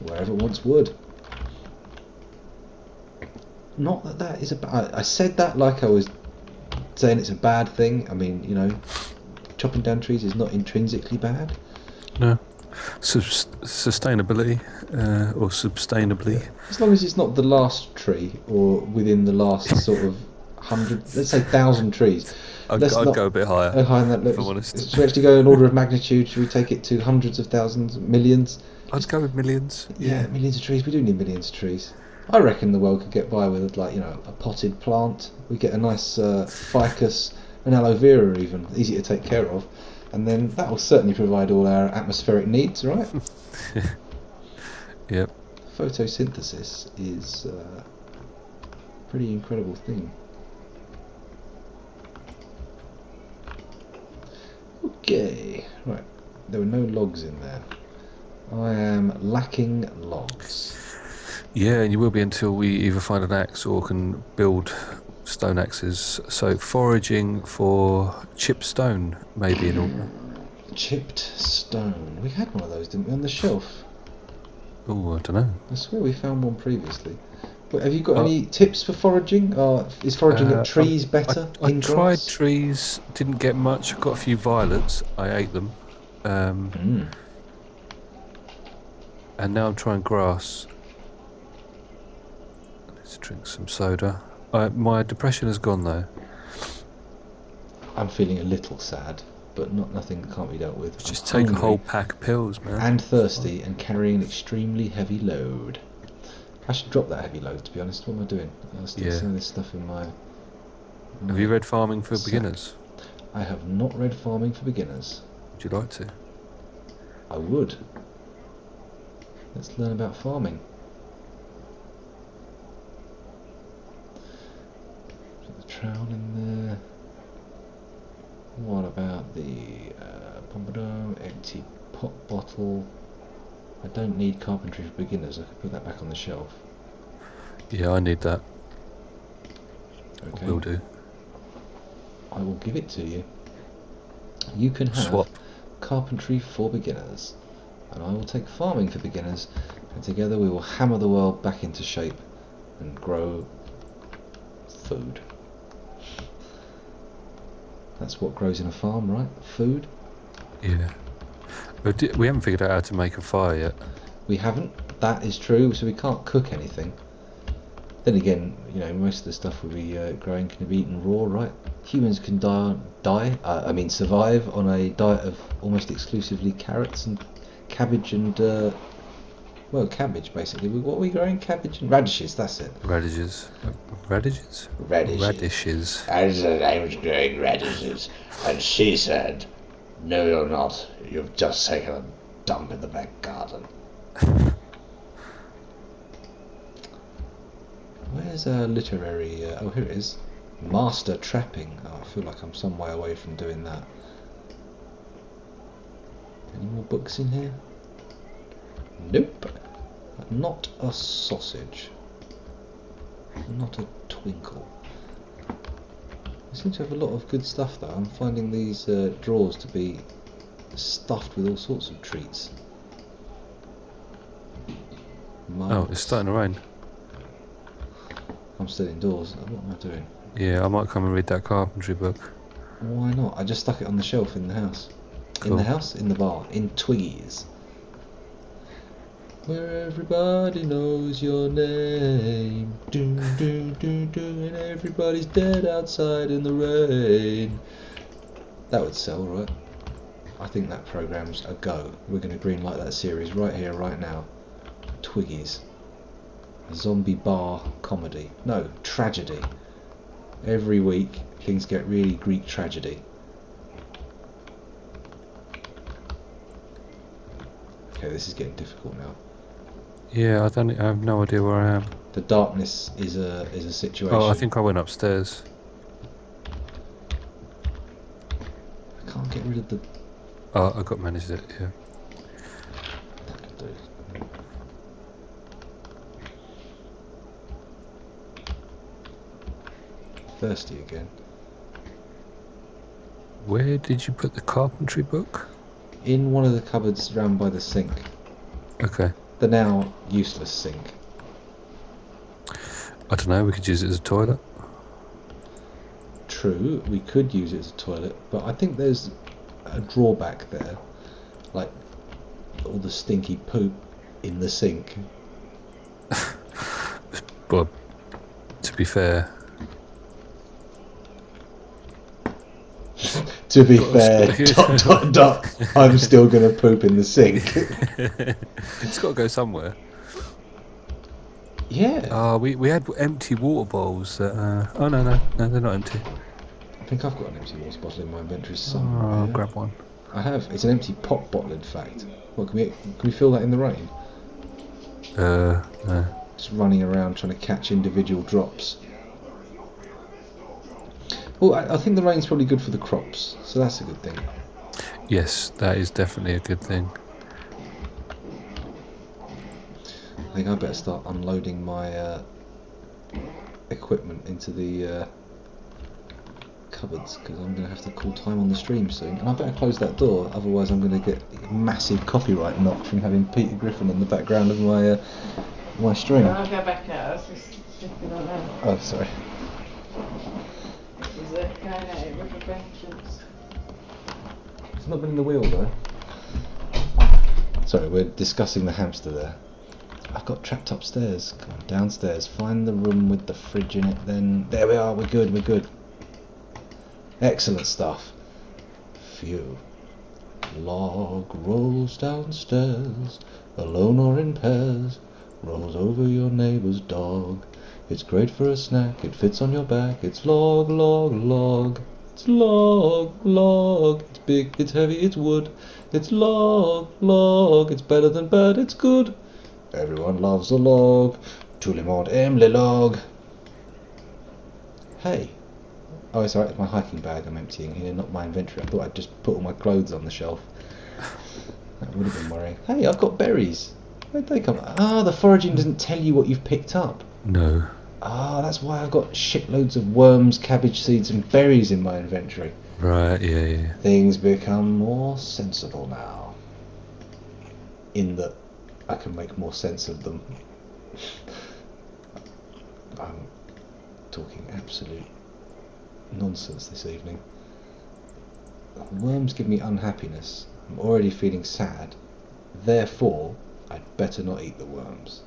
wherever wants wood. Not that that is I said that like I was saying it's a bad thing. I mean, you know, chopping down trees is not intrinsically bad. No. Sustainability or sustainably. Yeah. As long as it's not the last tree or within the last sort of 100, let's say 1,000 trees. I'd go a bit higher. Higher than that. If I'm honest. Should we actually go an order of magnitude? Should we take it to hundreds of thousands, millions? I'd go with millions. Yeah, millions of trees. We do need millions of trees. I reckon the world could get by with, like, you know, a potted plant. We get a nice ficus, an aloe vera even, easy to take care of, and then that will certainly provide all our atmospheric needs, right? Yep. Photosynthesis is a pretty incredible thing. Okay, right. There were no logs in there. I am lacking logs. Yeah, and you will be until we either find an axe or can build stone axes. So foraging for chipped stone, maybe in order. Chipped stone. We had one of those, didn't we, on the shelf? Oh, I don't know. I swear we found one previously. But have you got any tips for foraging? Is foraging at trees better? I in tried grass? trees, didn't get much. I got a few violets. I ate them. And now I'm trying grass. Let's drink some soda. My depression has gone though. I'm feeling a little sad, but nothing that can't be dealt with. Just take a whole pack of pills, man. And thirsty and carrying an extremely heavy load. I should drop that heavy load, to be honest. What am I doing? I'll stick some of this stuff in my... Have you read Farming for Beginners? I have not read Farming for Beginners. Would you like to? I would. Let's learn about farming. Put the trowel in there. What about the empty pot bottle? I don't need carpentry for beginners. I could put that back on the shelf. Yeah, I need that. Okay. Will do. I will give it to you. You can have Swap. carpentry for beginners, and I will take farming for beginners, and together we will hammer the world back into shape and grow food. That's what grows in a farm, right? Food? Yeah. We haven't figured out how to make a fire yet. We haven't. That is true, so we can't cook anything. Then again, you know, most of the stuff we'll be growing can be eaten raw, right? Humans can survive on a diet of almost exclusively carrots and cabbage and Well, cabbage basically. What are we growing? Cabbage and radishes. That's it. Radishes. Radishes? Radishes. I said I was growing radishes, and she said, "No, you're not. You've just taken a dump in the back garden." Where's our literary... oh, here it is. Master trapping. Oh, I feel like I'm some way away from doing that. Any more books in here? Nope. Not a sausage. Not a twinkle. I seem to have a lot of good stuff though. I'm finding these drawers to be stuffed with all sorts of treats. Mugs. Oh, it's starting to rain. I'm still indoors. What am I doing? Yeah, I might come and read that carpentry book. Why not? I just stuck it on the shelf in the house. Cool. In the house? In the bar. In Twiggy's. Where everybody knows your name. Do, do, do, do, and everybody's dead outside in the rain. That would sell, right? I think that program's a go. We're going to greenlight that series right here, right now. Twiggy's. A zombie bar comedy. No, tragedy. Every week, things get really Greek tragedy. Okay, this is getting difficult now. Yeah, I have no idea where I am. The darkness is a situation. Oh, I think I went upstairs. I can't get rid of the... Oh, I got managed it, yeah. That could do. Thirsty again. Where did you put the carpentry book? In one of the cupboards round by the sink. Okay. The now useless sink. I don't know, we could use it as a toilet. True, we could use it as a toilet, but I think there's a drawback there. Like, all the stinky poop in the sink. But, to be fair... To be fair, dot, dot, dot, I'm still going to poop in the sink. It's got to go somewhere. Yeah. We had empty water bowls that... oh, no, they're not empty. I think I've got an empty water bottle in my inventory somewhere. I'll grab one. I have. It's an empty pop bottle, in fact. What, can we fill that in the rain? No. Just running around trying to catch individual drops. Well, I think the rain's probably good for the crops, so that's a good thing. Yes, that is definitely a good thing. I think I better start unloading my equipment into the cupboards, because I'm going to have to call time on the stream soon. And I better close that door, otherwise I'm going to get a massive copyright knock from having Peter Griffin in the background of my stream. I'll go back out. I was just sticking on that. Oh, sorry. There's a guy out with a vengeance. It's not been in the wheel though. Sorry, we're discussing the hamster there. I've got trapped upstairs. Come on, downstairs. Find the room with the fridge in it. Then there we are. We're good. We're good. Excellent stuff. Phew. Log rolls downstairs, alone or in pairs. Rolls over your neighbour's dog. It's great for a snack. It fits on your back. It's log, log, log. It's log, log. It's big. It's heavy. It's wood. It's log, log. It's better than bad. It's good. Everyone loves a log. Tout le monde aime les logs. Hey. Oh, it's alright, it's my hiking bag I'm emptying here, not my inventory. I thought I'd just put all my clothes on the shelf. That would have been worrying. Hey, I've got berries. Where'd they come? Ah, the foraging doesn't tell you what you've picked up. No. Ah, that's why I've got shitloads of worms, cabbage seeds and berries in my inventory. Right, yeah. Things become more sensible now. In that I can make more sense of them. I'm talking absolute nonsense this evening. Worms give me unhappiness. I'm already feeling sad. Therefore, I'd better not eat the worms.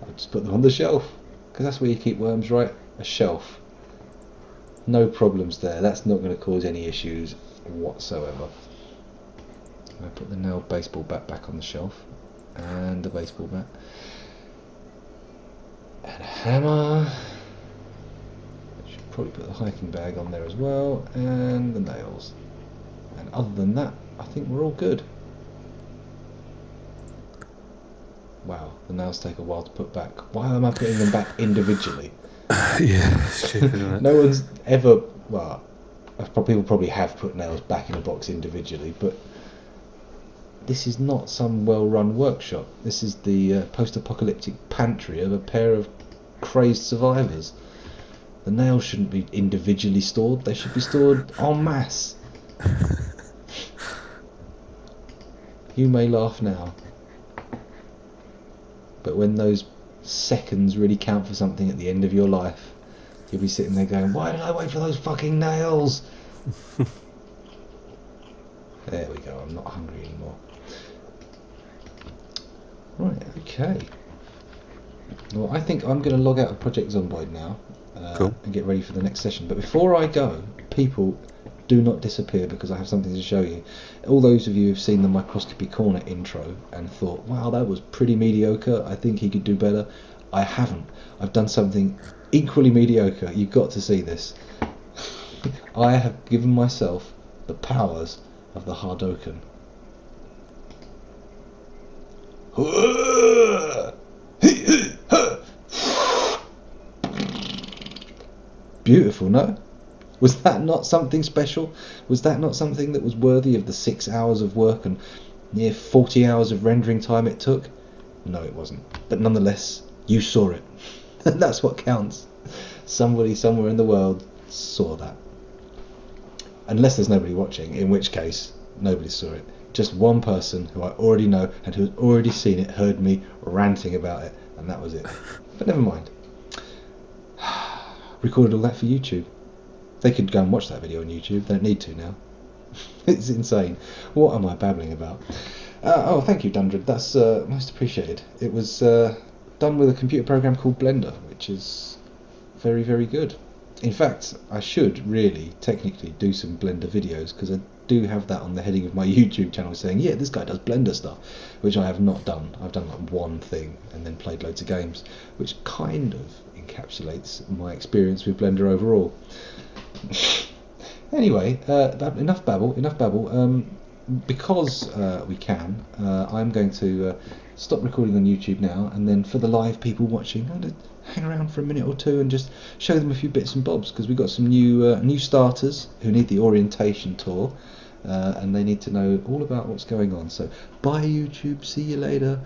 I'll just put them on the shelf. Because that's where you keep worms, right? A shelf. No problems there. That's not going to cause any issues whatsoever. I put the nailed baseball bat back on the shelf. and a baseball bat. And a hammer. Should probably put the hiking bag on there as well, and the nails. And other than that, I think we're all good. Wow, the nails take a while to put back. Why am I putting them back individually? Yeah, stupid, isn't it? No one's ever, well, people probably have put nails back in a box individually, but this is not some well-run workshop. This is the post-apocalyptic pantry of a pair of crazed survivors. The nails shouldn't be individually stored, they should be stored en masse. You may laugh now, but when those seconds really count for something at the end of your life, you'll be sitting there going, why did I wait for those fucking nails? There we go, I'm not hungry anymore. Right, okay. Well, I think I'm going to log out of Project Zomboid now Cool. and get ready for the next session. But before I go, people, do not disappear because I have something to show you. All those of you who've seen the Microscopy Corner intro and thought, wow, that was pretty mediocre, I think he could do better. I haven't. I've done something equally mediocre. You've got to see this. I have given myself the powers of the Hardoken. Beautiful, no? Was that not something special? Was that not something that was worthy of the 6 hours of work and near 40 hours of rendering time it took? No, it wasn't. But nonetheless, you saw it. And that's what counts. Somebody somewhere in the world saw that. Unless there's nobody watching, in which case, nobody saw it. Just one person who I already know and who has already seen it heard me ranting about it, and that was it. But never mind. Recorded all that for YouTube. They could go and watch that video on YouTube. They don't need to now. It's insane. What am I babbling about? Oh, thank you, Dundred. That's most appreciated. It was done with a computer program called Blender, which is very, very good. In fact, I should really, technically, do some Blender videos, because I do have that on the heading of my YouTube channel saying, yeah, this guy does Blender stuff, which I have not done. I've done like one thing and then played loads of games, which kind of encapsulates my experience with Blender overall. Anyway, enough babble. Because we can, I'm going to stop recording on YouTube now, and then for the live people watching, I'm going to hang around for a minute or two and just show them a few bits and bobs, because we've got some new starters who need the orientation tour, and they need to know all about what's going on. So bye YouTube, see you later.